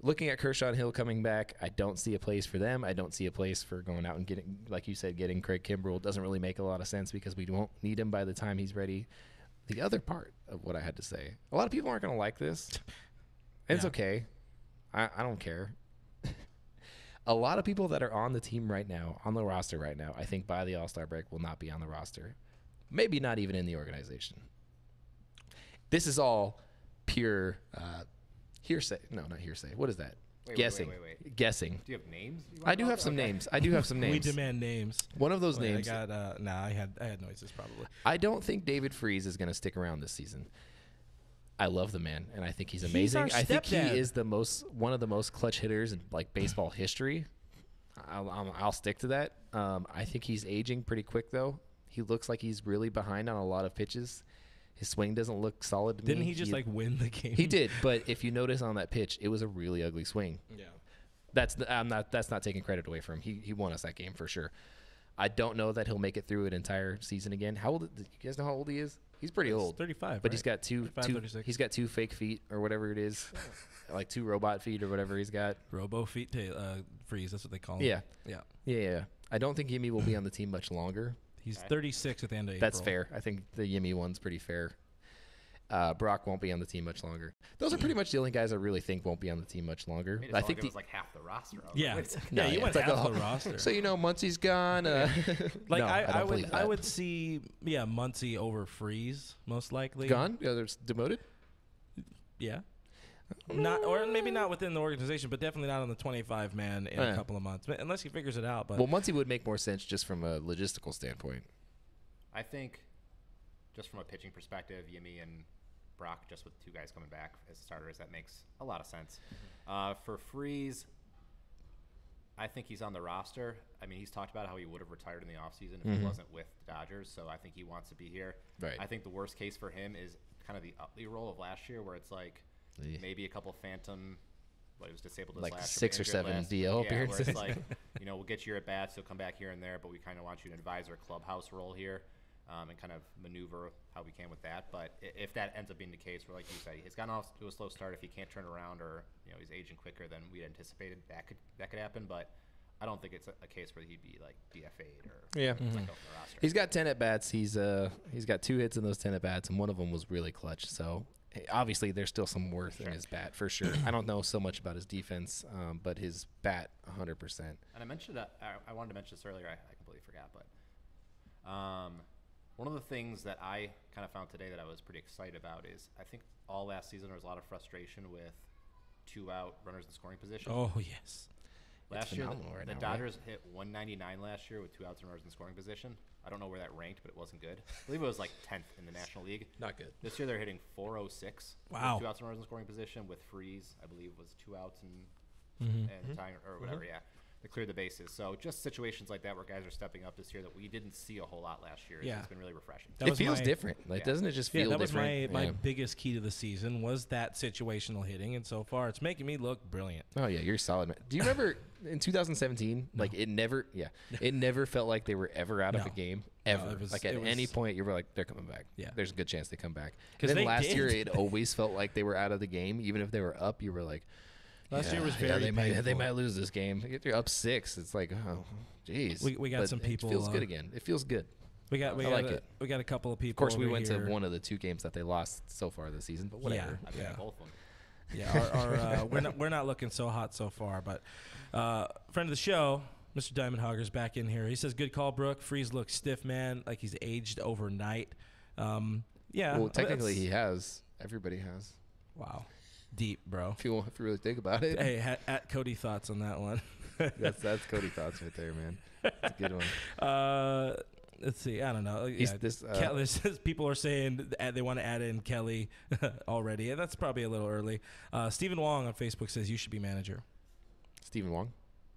looking at Kershaw and Hill coming back, I don't see a place for them. I don't see a place for going out and getting, like you said, getting Craig Kimbrel. Doesn't really make a lot of sense because we won't need him by the time he's ready. The other part of what I had to say, a lot of people aren't going to like this. It's okay. I don't care. A lot of people that are on the team right now, on the roster right now, I think by the All-Star break will not be on the roster. Maybe not even in the organization. This is all pure hearsay. No, not hearsay. What is that? Guessing. Wait. Guessing. Do you have names? I do have some names. I do have some names. We demand names. One of those names. I got. I had noises probably. I don't think David Freese is going to stick around this season. I love the man, and I think he's amazing. I think he is one of the most clutch hitters in like baseball history. I'll stick to that. I think he's aging pretty quick though. He looks like he's really behind on a lot of pitches. His swing doesn't look solid to me. Didn't he just win the game? He did, but if you notice on that pitch, it was a really ugly swing. Yeah. That's not taking credit away from him. He won us that game for sure. I don't know that he'll make it through an entire season again. How old? Do you guys know how old he is? He's pretty old. 35, but right? he's got two 36. fake feet or whatever it is, like 2 robot feet or whatever he's got. Robo feet freeze. That's what they call him. Yeah. I don't think Yimmy will be on the team much longer. He's 36 at the end of April. That's fair. I think the Yimmy one's pretty fair. Brock won't be on the team much longer. Those are pretty much the only guys I really think won't be on the team much longer. I think it was like half the roster. Yeah, like, you went half the roster. So Muncie's gone. Like no, I would see Muncie over Freeze most likely. Gone? Yeah, there's demoted. Yeah. Maybe not within the organization, but definitely not on the 25 man in a couple of months, unless he figures it out. But well, Muncie would make more sense just from a logistical standpoint. I think, just from a pitching perspective, Yimmy and Brock, just with 2 guys coming back as starters, that makes a lot of sense. For Freeze, I think he's on the roster. I mean, he's talked about how he would have retired in the offseason if he wasn't with the Dodgers, so I think he wants to be here. Right. I think the worst case for him is kind of the Utley role of last year, where it's like maybe a couple phantom, he was disabled like last 6 or 7 DL appearances. Where it's like, we'll get you at bats, you'll come back here and there, but we kind of want you in an advisor clubhouse role here. And kind of maneuver how we can with that. But if that ends up being the case, where, like you say, he's gotten off to a slow start, if he can't turn around or he's aging quicker than we anticipated, that could happen. But I don't think it's a case where he'd be like DFA'd or yeah. Like off the roster. He's got 10 at bats. He's got 2 hits in those 10 at bats, and one of them was really clutch. So obviously there's still some worth in his bat for sure. I don't know so much about his defense, but his bat 100%. And I mentioned that I wanted to mention this earlier. I completely forgot, but. One of the things that I kind of found today that I was pretty excited about is I think all last season there was a lot of frustration with 2 out runners in scoring position. Oh, yes. Last year, the Dodgers hit 199 last year with 2 outs and runners in scoring position. I don't know where that ranked, but it wasn't good. I believe it was like 10th in the National League. Not good. This year they're hitting 406. Wow. With 2 outs and runners in scoring position with Freeze, I believe, was 2 outs and tying or whatever, yeah. To clear the bases. So just situations like that where guys are stepping up this year that we didn't see a whole lot last year. Yeah. It's been really refreshing. It feels different. Doesn't it just feel different? That was my biggest key to the season was that situational hitting, and so far it's making me look brilliant. Oh, yeah, you're solid, man. Do you remember in 2017, it never felt like they were ever out of a game, ever. At any point, you were like, they're coming back. Yeah. There's a good chance they come back. And then last year, it always felt like they were out of the game. Even if they were up, you were like, last year was very painful. They might lose this game. They're up 6. It's like, oh, geez. We got some people. It feels good again. It feels good. We got a couple of people. Of course, we went here. to one of the 2 games that they lost so far this season, but whatever. I've been at both of them. Yeah, we're not looking so hot so far, but friend of the show, Mr. Diamond Hogger's back in here. He says, "Good call, Brooke. Freeze looks stiff, man, like he's aged overnight." Yeah. Well, technically, he has. Everybody has. Wow. Deep, bro. If you really think about it. Hey, at Cody thoughts on that one. that's Cody thoughts right there, man. That's a good one. Let's see. I don't know. People are saying they want to add in Kelly already, and that's probably a little early. Stephen Wong on Facebook says you should be manager. Stephen Wong.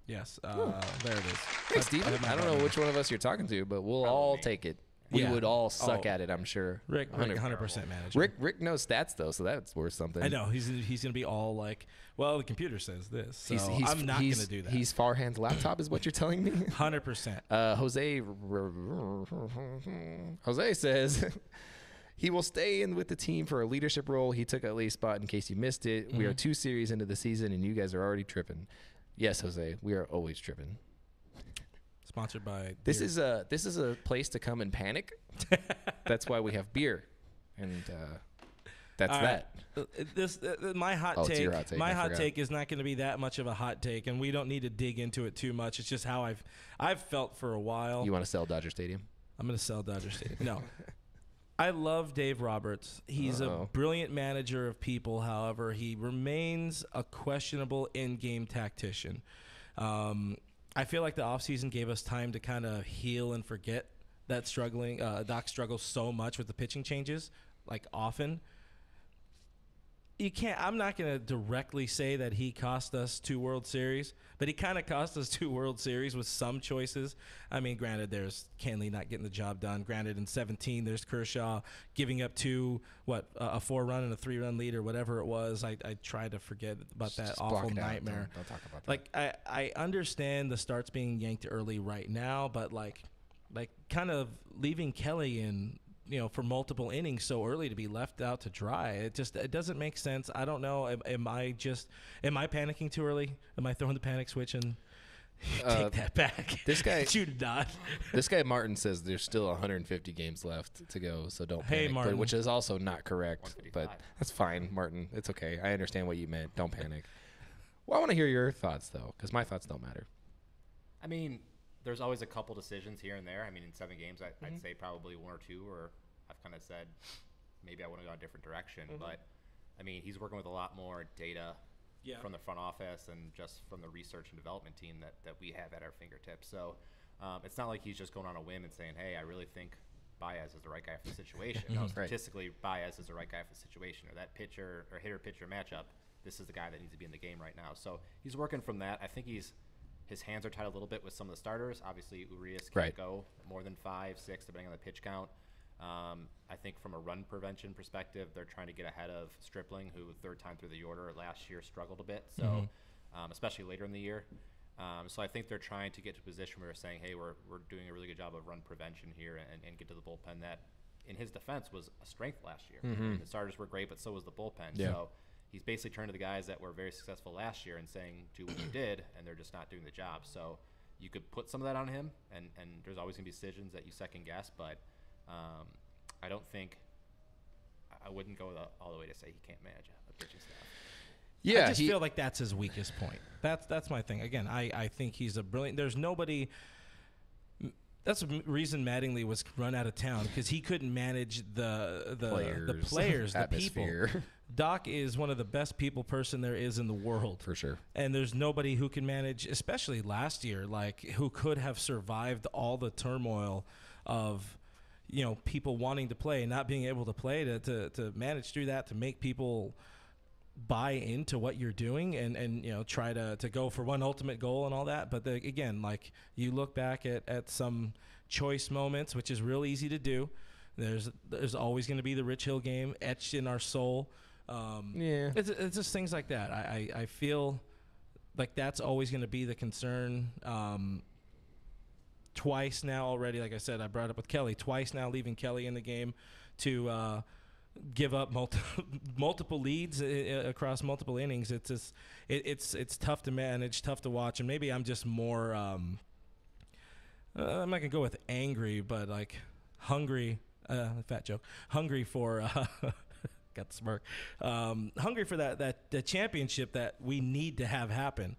Yes. There it is. Hey, Stephen. I don't know which one of us you're talking to, but we'll all take it. We would all suck at it, I'm sure. Rick 100% manager. Rick knows stats though, so that's worth something. I know he's gonna be all like, well, the computer says this, so I'm not gonna do that. He's Farhan's laptop, is what you're telling me. 100%. Jose says he will stay in with the team for a leadership role. He took Lee's spot in case you missed it. We are 2 series into the season, and you guys are already tripping. Yes, Jose, we are always tripping. Sponsored by this is a place to come and panic. That's why we have beer, and that's that. My hot take. Your hot take. My hot take is not going to be that much of a hot take, and we don't need to dig into it too much. It's just how I've felt for a while. You want to sell Dodger Stadium? I'm going to sell Dodger Stadium. No. I love Dave Roberts. He's a brilliant manager of people. However, he remains a questionable in-game tactician. I feel like the offseason gave us time to kind of heal and forget that Doc struggles so much with the pitching changes, like often. you can't. I'm not going to directly say that he cost us 2 World Series, but he kind of cost us 2 World Series with some choices. I mean, granted, there's Kenley not getting the job done. Granted, in 17, there's Kershaw giving up 2, a 4-run and a 3-run lead or whatever it was. I try to forget about that awful nightmare. Don't talk about that. Like, I understand the starts being yanked early right now, but like kind of leaving Kelly in, for multiple innings so early to be left out to dry. It doesn't make sense. I don't know. Am I panicking too early? Am I throwing the panic switch and take that back? This guy, shoot a dot. This guy Martin says there's still 150 games left to go, so don't panic. Hey, Martin. Which is also not correct, but that's fine, Martin. It's okay. I understand what you meant. Don't panic. Well, I want to hear your thoughts though, because my thoughts don't matter. I mean, there's always a couple decisions here and there. I mean, in 7 games, I'd say probably 1 or 2, or I've kind of said maybe I want to go a different direction. But, I mean, he's working with a lot more data from the front office and just from the research and development team that we have at our fingertips. So it's not like he's just going on a whim and saying, hey, I really think Baez is the right guy for the situation. No, statistically, Baez is the right guy for the situation, or that pitcher or hitter-pitcher matchup, this is the guy that needs to be in the game right now. So he's working from that. I think his hands are tied a little bit with some of the starters. Obviously, Urias can't go more than 5, 6, depending on the pitch count. I think from a run prevention perspective, they're trying to get ahead of Stripling, who 3rd time through the order last year struggled a bit, so especially later in the year. So I think they're trying to get to a position where they're saying, hey, we're doing a really good job of run prevention here and get to the bullpen that, in his defense, was a strength last year. The starters were great, but so was the bullpen. Yeah. So he's basically turned to the guys that were very successful last year and saying, do what you did, and they're just not doing the job. So you could put some of that on him, and there's always going to be decisions that you second guess, but I don't think I wouldn't go all the way to say he can't manage a pitching staff. Yeah, I just feel like that's his weakest point. That's my thing. Again, I think he's a brilliant. There's nobody. That's the reason Mattingly was run out of town, because he couldn't manage the players, the people. Doc is one of the best people person there is in the world, for sure. And there's nobody who can manage, especially last year, like who could have survived all the turmoil of, people wanting to play and not being able to play, to manage through that, to make people buy into what you're doing and try to go for one ultimate goal and all that. But again, like you look back at some choice moments, which is real easy to do. There's always going to be the Rich Hill game etched in our soul. It's just things like that. I feel like that's always going to be the concern. Twice now already, like I said, I brought up with Kelly, twice now leaving Kelly in the game to give up multiple leads across multiple innings. It's just it's tough to manage, tough to watch, and maybe I'm just more I'm not gonna go with angry, but like hungry. Fat joke. Hungry for got the smirk. Hungry for that championship that we need to have happen.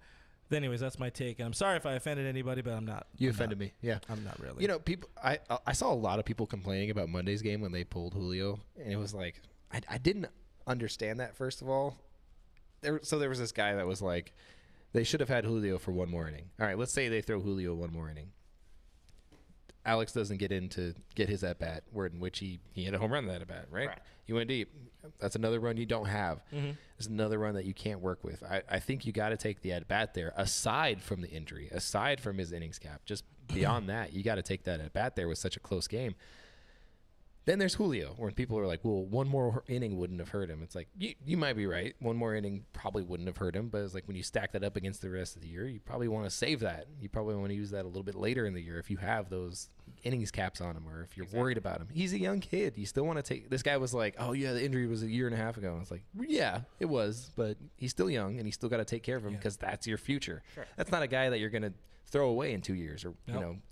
But anyways, that's my take. And I'm sorry if I offended anybody, but I'm not. You offended me. Yeah. I'm not really. People. I saw a lot of people complaining about Monday's game when they pulled Julio, and it was like I didn't understand that, first of all. There was this guy that was like, they should have had Julio for one more inning. All right, let's say they throw Julio one more inning. Alex doesn't get in to get his at bat, where in which he had a home run that at bat, right? He went deep. That's another run you don't have. It's another run that you can't work with. I think you got to take the at bat there, aside from the injury, aside from his innings cap. Just beyond that, you got to take that at bat there with such a close game. Then there's Julio, where people are like, well, one more inning wouldn't have hurt him. It's like, you might be right. One more inning probably wouldn't have hurt him. But it's like when you stack that up against the rest of the year, you probably want to save that. You probably want to use that a little bit later in the year if you have those innings caps on him, or if you're worried about him. He's a young kid. You still want to take – this guy was like, oh, yeah, the injury was a year and a half ago. And it's like, yeah, it was. But he's still young, and you still got to take care of him because that's your future. Sure. That's not a guy that you're going to – throw away in 2 years, or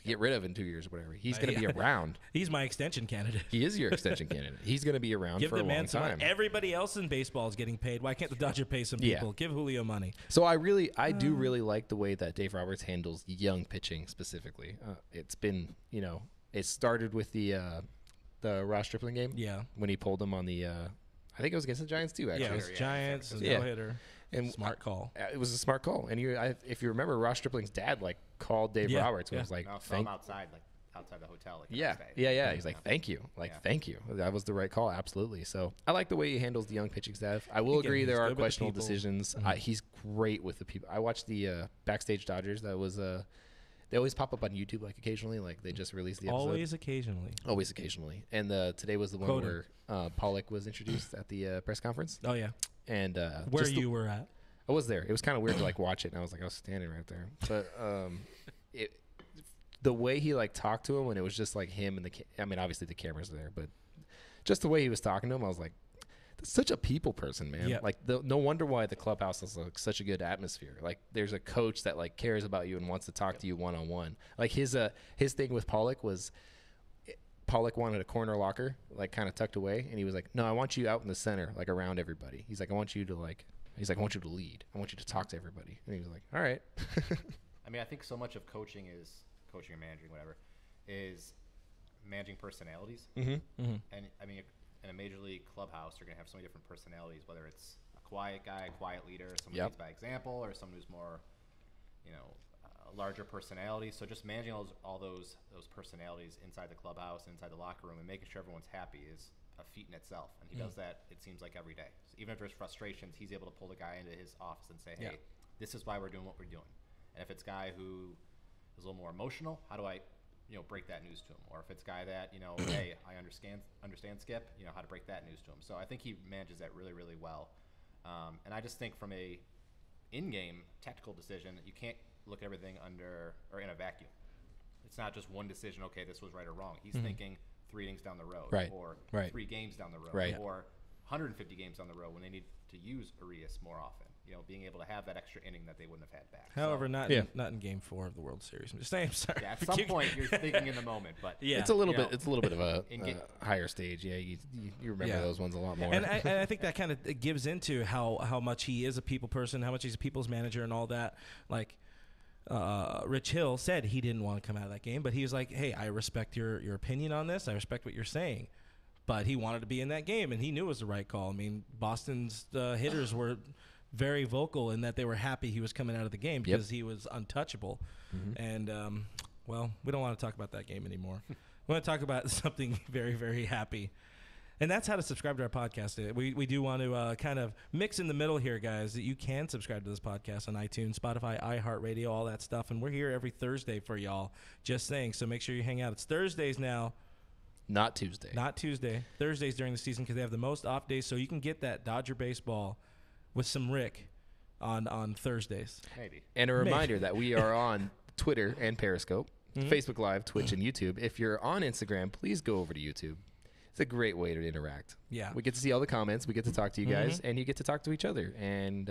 get rid of in 2 years, or whatever. He's going to be around. He's my extension candidate. He is your extension candidate. He's going to be around for a long time. Everybody else in baseball is getting paid. Why can't the Dodger pay some people? Give Julio money. So I do really like the way that Dave Roberts handles young pitching specifically. It's been, it started with the Ross Stripling game. Yeah, when he pulled him on the, I think it was against the Giants too. Actually, yeah, it was Giants, no hitter. And smart call. It was a smart call. And if you remember, Ross Stripling's dad called Dave Roberts and was like, I'm outside. Like, outside the hotel. Like, Yeah. He's like, thank you. Thank you. That was the right call. Absolutely. So I like the way he handles the young pitching staff. I will agree there are questionable decisions. He's great with the people. I watched the Backstage Dodgers. That was they always pop up on YouTube like occasionally. Like they just released the episode. Always occasionally. And today was the one where Pollock was introduced at the press conference. Oh yeah. And where you were at? I was there. It was kind of weird to like watch it, and I was standing right there. But the way he like talked to him, and it was just like him and I mean, obviously the cameras are there, but just the way he was talking to him, I was like, that's such a people person, man. Yep. Like no wonder why the clubhouse has like such a good atmosphere. Like there's a coach that like cares about you and wants to talk to you one-on-one. Like his thing with Pollock was Pollock wanted a corner locker, like kind of tucked away, and he was like, no, I want you out in the center, like around everybody. He's like, I want you to lead. I want you to talk to everybody. And he was like, all right. I mean, I think so much of coaching or managing, whatever, is managing personalities. Mm-hmm. Mm-hmm. And I mean, in a major league clubhouse, you're going to have so many different personalities, whether it's a quiet guy, a quiet leader, someone who leads by example, or someone who's more, a larger personality. So just managing all those personalities inside the clubhouse, inside the locker room, and making sure everyone's happy is a feat in itself. And he does that, it seems like, every day. So even if there's frustrations, he's able to pull the guy into his office and say, hey, this is why we're doing what we're doing. And if it's a guy who is a little more emotional, how do I break that news to him? Or if it's a guy that, hey, I understand Skip, how to break that news to him. So I think he manages that really, really well. And I just think from a in-game tactical decision, you can't look at everything in a vacuum. It's not just one decision, okay, this was right or wrong. He's thinking 3 innings down the road, or 3 games down the road, or 150 games down the road when they need to use Urias more often. Being able to have that extra inning that they wouldn't have had back. However, not in Game 4 of the World Series. I'm just saying. I'm sorry. Yeah, at some point you're thinking in the moment, but it's a little bit. It's a little bit of a higher stage. Yeah, you remember those ones a lot more. And I think that kind of gives into how much he is a people person, how much he's a people's manager, and all that. Like Rich Hill said, he didn't want to come out of that game, but he was like, "Hey, I respect your opinion on this. I respect what you're saying." But he wanted to be in that game, and he knew it was the right call. I mean, Boston's hitters were very vocal in that they were happy he was coming out of the game because he was untouchable. And, we don't want to talk about that game anymore. We want to talk about something very, very happy. And that's how to subscribe to our podcast. We do want to kind of mix in the middle here, guys, that you can subscribe to this podcast on iTunes, Spotify, iHeartRadio, all that stuff. And we're here every Thursday for y'all, just saying. So make sure you hang out. It's Thursdays now. Not Tuesday. Thursdays during the season because they have the most off days. So you can get that Dodger baseball with some Rick on Thursdays. Maybe. And a reminder that we are on Twitter and Periscope, Facebook Live, Twitch, and YouTube. If you're on Instagram, please go over to YouTube. It's a great way to interact. Yeah. We get to see all the comments. We get to talk to you guys, and you get to talk to each other. And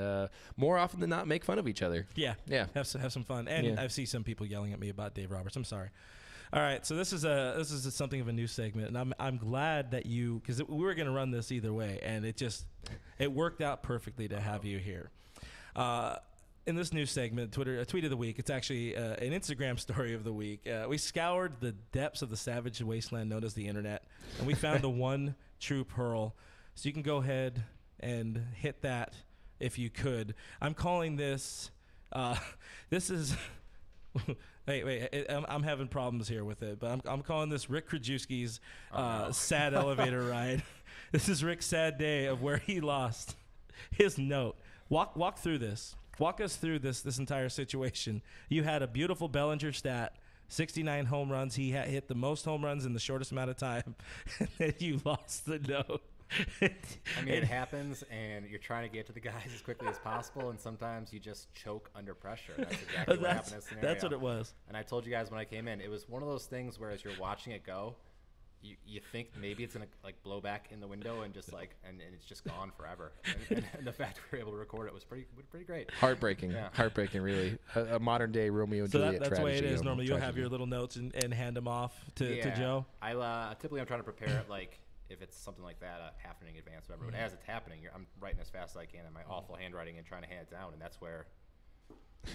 more often than not, make fun of each other. Yeah. Have some fun. And I see some people yelling at me about Dave Roberts. I'm sorry. All right, so this is something of a new segment, and I'm glad that because we were going to run this either way, and it worked out perfectly to have you here. In this new segment, a tweet of the week, it's actually an Instagram story of the week. We scoured the depths of the savage wasteland known as the internet, and we found the one true pearl. So you can go ahead and hit that if you could. I'm calling this. This is. Wait! I'm having problems here with it, but I'm calling this Rick Krajewski's sad elevator ride. This is Rick's sad day of where he lost his note. Walk through this. Walk us through this entire situation. You had a beautiful Bellinger stat, 69 home runs. He hit the most home runs in the shortest amount of time, and then you lost the note. I mean, it happens, and you're trying to get to the guys as quickly as possible, and sometimes you just choke under pressure. That's exactly what happened in this scenario. That's what it was. And I told you guys when I came in, it was one of those things where as you're watching it go, you think maybe it's gonna like blow back in the window and just like and it's just gone forever. And the fact we were able to record it was pretty great. Heartbreaking, really. A modern day Romeo and Juliet that's tragedy. the way it is. Normally you'll have your little notes and hand them off to Joe. Typically I'm trying to prepare it like if it's something like that happening in advance, whatever. But as it's happening, I'm writing as fast as I can in my awful handwriting and trying to hand it down, and that's where.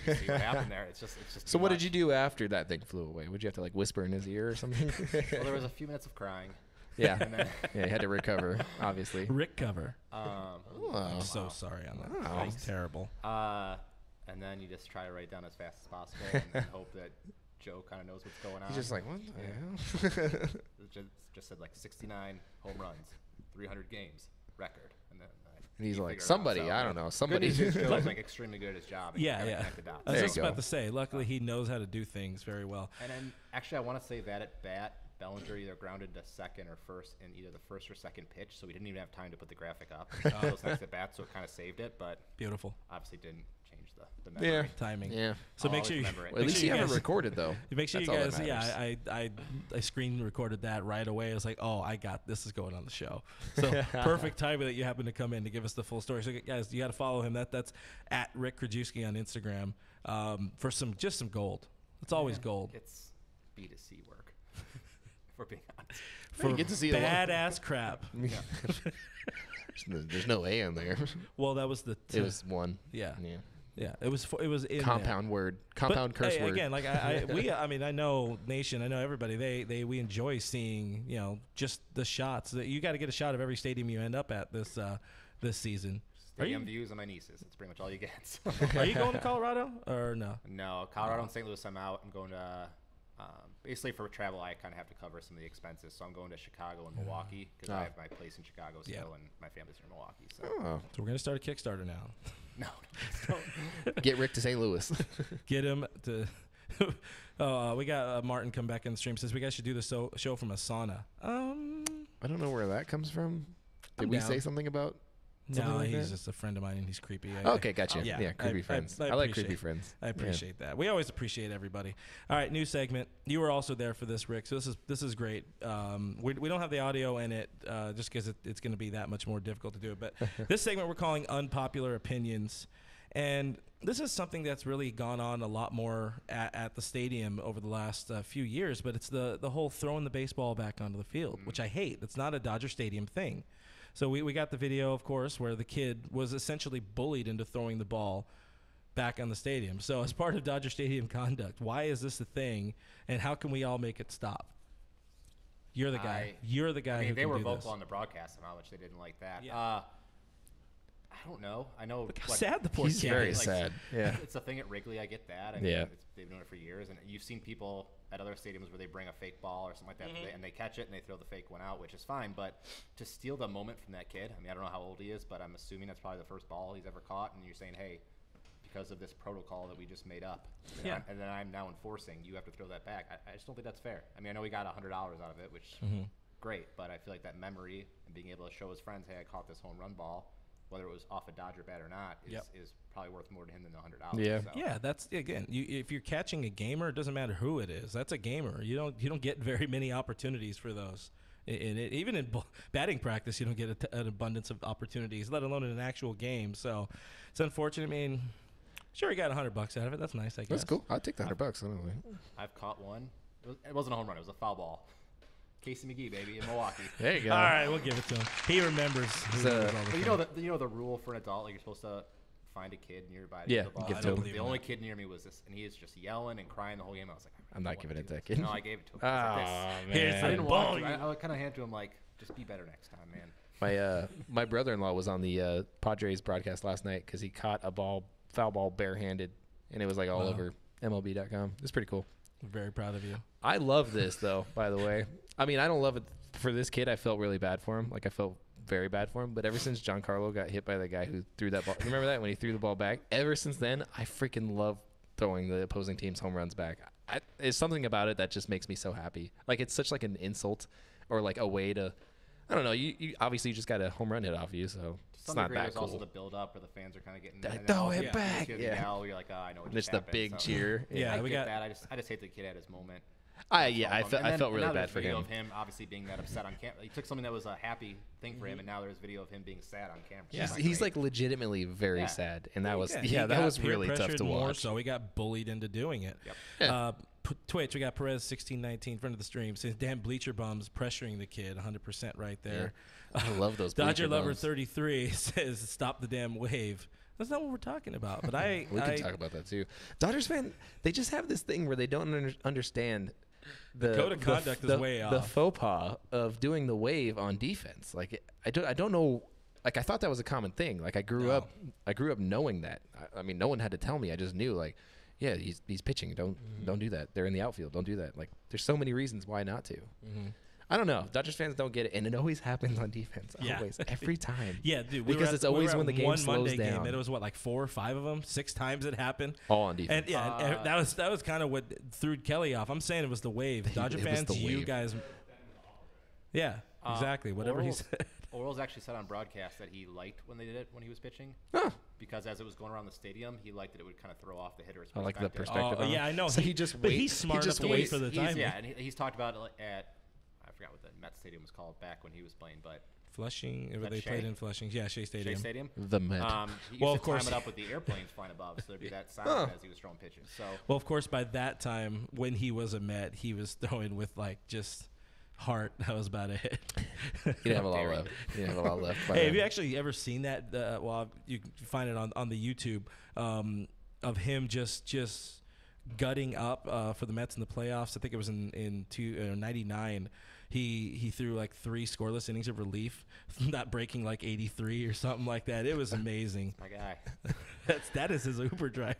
You see what happened there? It's just. So what did you do after that thing flew away? Would you have to like whisper in his ear or something? Well, there was a few minutes of crying. Yeah, and then, you had to recover, obviously. Recover. I'm so sorry on that. That was terrible. And then you just try to write down as fast as possible and hope that Joe kind of knows what's going on. He's just like, what the hell? It just said like 69 home runs, 300 games, record. And he's like, somebody, I don't know, somebody. Joe's like extremely good at his job. And Yeah. I was just about to say, luckily he knows how to do things very well. And then, actually, I want to say that at bat, Bellinger either grounded to second or first in either the first or second pitch, so we didn't even have time to put the graphic up. Those next at bat, so it kind of saved it, but beautiful. Obviously didn't change the memory. Timing. Yeah. So make sure you. Well, at least you have it recorded though. Make sure you guys. Yeah, I screen recorded that right away. I was like, oh, this is going on the show. So perfect timing that you happen to come in to give us the full story. So guys, you got to follow him. That's at Rick Krajewski on Instagram for some gold. It's always gold. It's B2C work. If we're being honest. You get to see badass crap. There's no A in there. Well, that was it was one. Yeah. It was in compound there. Word, compound curse word. Again, like I know Nation, I know everybody. We enjoy seeing just the shots. That you got to get a shot of every stadium you end up at this season. Stadium views of my nieces. That's pretty much all you get. So. Are you going to Colorado or no? No, Colorado and St. Louis. I'm out. I'm going to. Basically, for travel, I kind of have to cover some of the expenses. So I'm going to Chicago and Milwaukee because I have my place in Chicago still, and my family's in Milwaukee. So, so we're gonna start a Kickstarter now. No, get Rick to St. Louis. Get him to. We got Martin come back in the stream. Says we guys should do the show from a sauna. I don't know where that comes from. Did we say something about? No, like he's just a friend of mine, and he's creepy. Okay, gotcha. Yeah, creepy friends. I like creepy friends. I appreciate that. We always appreciate everybody. All right, new segment. You were also there for this, Rick. So this is great. We don't have the audio in it just because it's going to be that much more difficult to do it. But this segment we're calling Unpopular Opinions, and this is something that's really gone on a lot more at the stadium over the last few years. But it's the whole throwing the baseball back onto the field, which I hate. It's not a Dodger Stadium thing. So we got the video, of course, where the kid was essentially bullied into throwing the ball back on the stadium. So as part of Dodger Stadium conduct, why is this a thing, and how can we all make it stop? You're the guy. You're the guy who can do this. They were vocal on the broadcast about how much they didn't like that. Yeah. I don't know. I know. Look how sad the poor kid is. He's very sad. Yeah. It's a thing at Wrigley. I get that. I mean, they've known it for years, and you've seen people at other stadiums where they bring a fake ball or something like that, and they catch it and they throw the fake one out, which is fine. But to steal the moment from that kid, I mean, I don't know how old he is, but I'm assuming that's probably the first ball he's ever caught, and you're saying, hey, because of this protocol that we just made up, and then I'm now enforcing, you have to throw that back. I just don't think that's fair. I mean, I know he got $100 out of it, which great, but I feel like that memory and being able to show his friends, hey, I caught this home run ball, whether it was off a Dodger bat or not, is probably worth more to him than the $100. Yeah, so. Yeah. That's again. If you're catching a gamer, it doesn't matter who it is. That's a gamer. You don't get very many opportunities for those. Even in batting practice, you don't get an abundance of opportunities, let alone in an actual game. So it's unfortunate. I mean, sure, he got $100 out of it. That's nice. I guess that's cool. I'd take the $100. Anyway. I've caught one. It wasn't a home run. It was a foul ball. Casey McGee, baby, in Milwaukee. There you go. All right, we'll give it to him. He remembers. You know the rule for an adult, like you're supposed to find a kid nearby to give the ball. give to him. The only kid near me was this, and he is just yelling and crying the whole game. I was like, I'm not giving it to that kid. No, I gave it to him. Oh, man. I didn't want to. I kind of handed to him like, just be better next time, man. My brother-in-law was on the Padres broadcast last night because he caught a foul ball barehanded, and it was like all over MLB.com. It's pretty cool. I'm very proud of you. I love this though. By the way, I mean I don't love it for this kid. I felt really bad for him. Like I felt very bad for him. But ever since Giancarlo got hit by the guy who threw that ball, you remember that when he threw the ball back? Ever since then, I freaking love throwing the opposing team's home runs back. It's something about it that just makes me so happy. Like it's such like an insult or like a way to, I don't know. You obviously you just got a home run hit off you, so it's not that cool. There's also the build up where the fans are kind of getting throw it back. Yell, you're like, oh, I know what just happened. It's the big cheer. I get that. I just hate the kid at his moment. I felt really bad for him. Of him obviously being that upset on camera. He took something that was a happy thing for him, and now there's video of him being sad on camera. Yeah, he's like legitimately very sad, and that was really tough to watch. So he got bullied into doing it. Yep. Twitch, we got Perez1619 front of the stream. Says damn bleacher bums pressuring the kid, 100% right there. Yeah. I love those. Dodger Lover 33 says stop the damn wave. That's not what we're talking about. But we can talk about that too. Dodgers fan, they just have this thing where they don't understand. The code of conduct is way off. The faux pas of doing the wave on defense. Like I don't know. Like I thought that was a common thing. Like I grew up knowing that. I mean, no one had to tell me. I just knew. Like yeah, he's pitching. Don't do that. They're in the outfield. Don't do that. Like, there's so many reasons why not to. I don't know. Dodgers fans don't get it, and it always happens on defense. Always, every time. Yeah, dude. Because it's always when the game one slows Monday down. game, and it was what, like 4 or 5 of them, 6 times it happened. All on defense. And and that was kind of what threw Kelly off. I'm saying it was the wave. Dodger fans, you guys. Yeah, exactly. Whatever he said. Orioles actually said on broadcast that he liked when they did it when he was pitching. Because as it was going around the stadium, he liked that it would kind of throw off the hitter's perspective. I like the perspective. Yeah, I know. So he just but he's smart enough to wait for the time. Yeah, and he's talked about it at, I forgot what the Mets Stadium was called back when he was playing, but Flushing. They played in Flushing. Yeah, Shea Stadium. Shea Stadium. The Met. He used to time it up with the airplanes flying above, so there'd be that sound as he was throwing pitches. So well, of course, by that time when he was a Met, he was throwing with like just heart. That was about it. He didn't have a lot left. He didn't have a lot left. Hey, have you actually ever seen that? Well, you can find it on the YouTube of him just gutting up for the Mets in the playoffs. I think it was in 99. He threw like 3 scoreless innings of relief, not breaking like 83 or something like that. It was amazing. my guy. that is his Uber driver.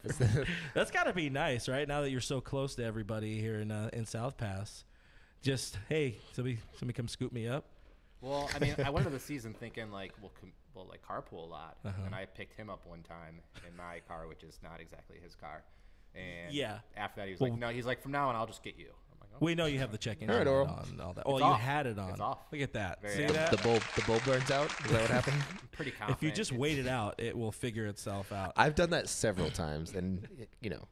That's got to be nice, right? Now that you're so close to everybody here in South Pass. Just, hey, somebody come scoop me up. Well, I mean, I went into the season thinking like we'll like carpool a lot, and I picked him up one time in my car, which is not exactly his car. And after that, he was like, no, he's like, from now on, I'll just get you. I'm like, oh. We know you have the check-in All right, on Oral. and all that. It's Oh, you off. had it on. It's off. Look at that. Very See off. that? the bulb burns out? Is that what happened? I'm pretty confident. If you just wait it out, it will figure itself out. I've done that several times, and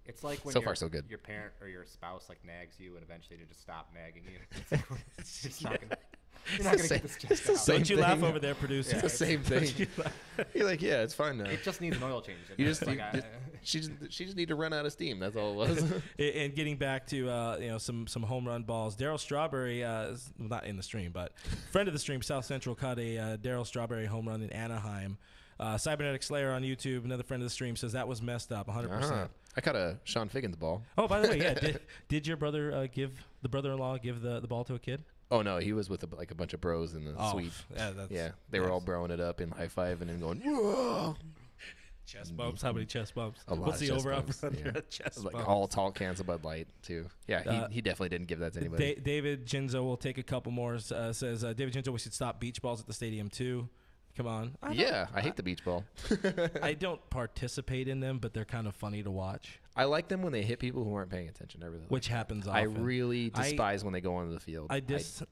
it's like when so far so good. Your parent or your spouse like nags you, and eventually they just stop nagging you. It's just not gonna. You're not gonna get this checked out. same Don't you thing. laugh over there, producer. It's the same thing. You're like, yeah, it's fine now. It just needs an oil change. You just she just need to run out of steam. That's all it was. And getting back to some home run balls, Darryl Strawberry, not in the stream, but friend of the stream, South Central caught a Darryl Strawberry home run in Anaheim. Cybernetic Slayer on YouTube, another friend of the stream, says that was messed up, 100%. I caught a Sean Figgins ball. Oh, by the way, yeah, did your brother give the ball to a kid? Oh no, he was with a bunch of bros in the suite. Yeah, they were all broing it up and high fiving and going, whoa. Chest bumps. How many chest bumps? A lot What's of the chest over bumps, under chest like bumps? all tall cans of Bud Light too. Yeah, he definitely didn't give that to anybody. David Ginzo will take a couple more. Says David Ginzo, we should stop beach balls at the stadium too. Come on. I hate the beach ball. I don't participate in them, but they're kind of funny to watch. I like them when they hit people who aren't paying attention. I really like Which happens that. often. I really despise when they go onto the field. I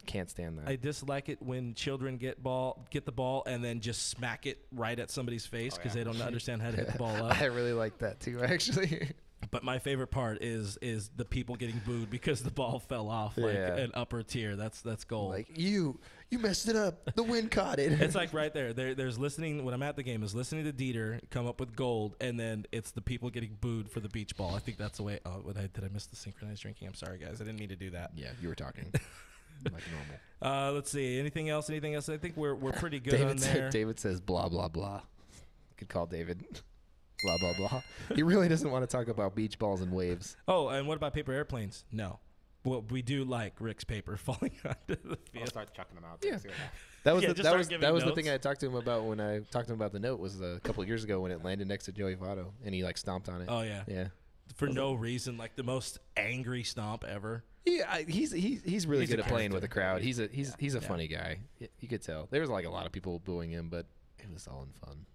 can't stand that. I dislike it when children get the ball and then just smack it right at somebody's face because they don't understand how to hit the ball up. I really like that too, actually. But my favorite part is the people getting booed because the ball fell off like an upper tier. That's gold. Like you messed it up. The wind caught it. It's like right there. There's listening when I'm at the game is listening to Dieter come up with gold, and then it's the people getting booed for the beach ball. I think that's the way. Oh, did I miss the synchronized drinking? I'm sorry, guys. I didn't mean to do that. Yeah, you were talking like normal. Let's see. Anything else? I think we're pretty good on there. David says blah blah blah. Could call David. Blah blah blah. He really doesn't want to talk about beach balls and waves. Oh, and what about paper airplanes? No. Well, we do like Rick's paper falling onto the field. I'll start chucking them out. Yeah. See what happens. That was the thing I talked to him about when I talked to him about the note was a couple of years ago when it landed next to Joey Votto and he like stomped on it. Oh yeah. Yeah. For no reason, like the most angry stomp ever. Yeah, he's really good at playing with the crowd. He's a funny guy. You could tell. There was like a lot of people booing him, but it was all in fun.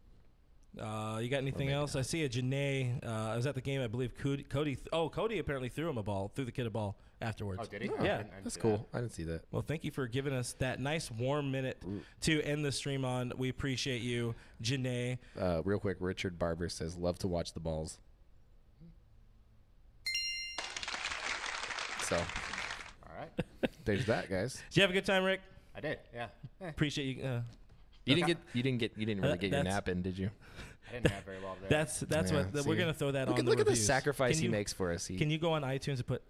You got anything else? I see a Janae. I was at the game. I believe Cody. Cody apparently threw the kid a ball afterwards. Oh, did he? Yeah. That's cool. I didn't see that. Well, thank you for giving us that nice warm minute to end the stream on. We appreciate you, Janae. Real quick, Richard Barber says, love to watch the balls. So, all right. There's that, guys. Did you have a good time, Rick? I did. Yeah. Appreciate you. You didn't really get your nap in, did you? I didn't have very well there. That's what we're gonna throw that on. Look the at the reviews. sacrifice he makes for us. Can you go on iTunes and put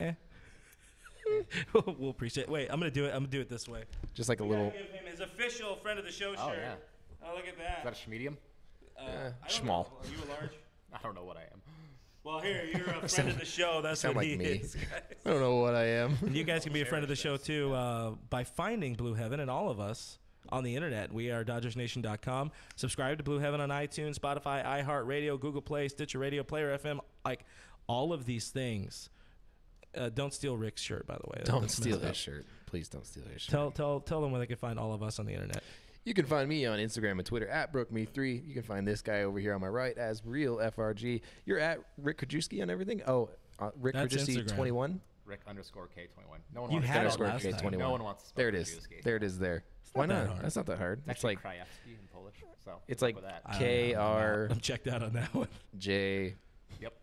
We'll appreciate. Wait, I'm gonna do it. I'm gonna do it this way. Just like a We little. gotta give him his official friend of the show Oh shirt. yeah. Oh, look at that. Is that a medium? I don't Schmall. know. Are you a large? I don't know what I am. Well, here you're a friend of the show. That's sound what like he me. is. Guys. I don't know what I am. And you guys can be a friend of the show too by finding Blue Heaven and all of us on the internet. We are DodgersNation.com. Subscribe to Blue Heaven on iTunes, Spotify, iHeartRadio, Google Play, Stitcher Radio, Player FM, like all of these things. Don't steal Rick's shirt, by the way. Don't That's steal messed his up. shirt. Please don't steal his shirt. Tell them where they can find all of us on the internet. You can find me on Instagram and Twitter at BrookeMe3. You can find this guy over here on my right as RealFRG. You're at Rick Krajewski on everything? Oh, Rick That's Krajewski Instagram. 21? Rick_K21. No one You wants had to it spell last Krajewski. time. No one wants to spell There it is. Krajewski. There it is there. It's Why not that not? hard. That's not that hard. It's It's actually like Krajewski in Polish. So it's good like luck with that. I don't know. KR I'm checked out on that one. J Yep.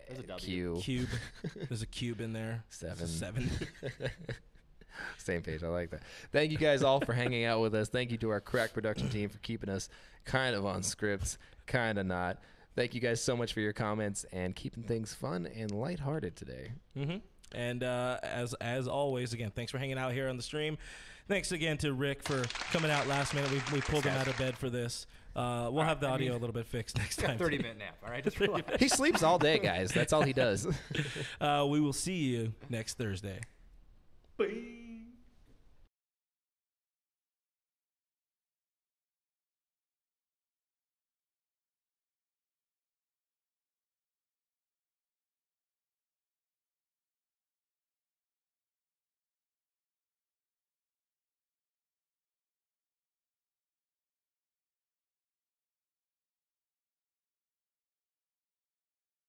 There's a W. Q Cube. There's a cube in there. Seven. It's a 7. Same page. I like that. Thank you guys all for hanging out with us. Thank you to our crack production team for keeping us kind of on scripts, kind of not. Thank you guys so much for your comments and keeping things fun and lighthearted today. Mm-hmm. And as always, again, thanks for hanging out here on the stream. Thanks again to Rick for coming out last minute. We pulled him out of bed for this. We'll have the audio a little bit fixed next time. 30-minute nap. All right. Just relax. He sleeps all day, guys. That's all he does. We will see you next Thursday. Bye.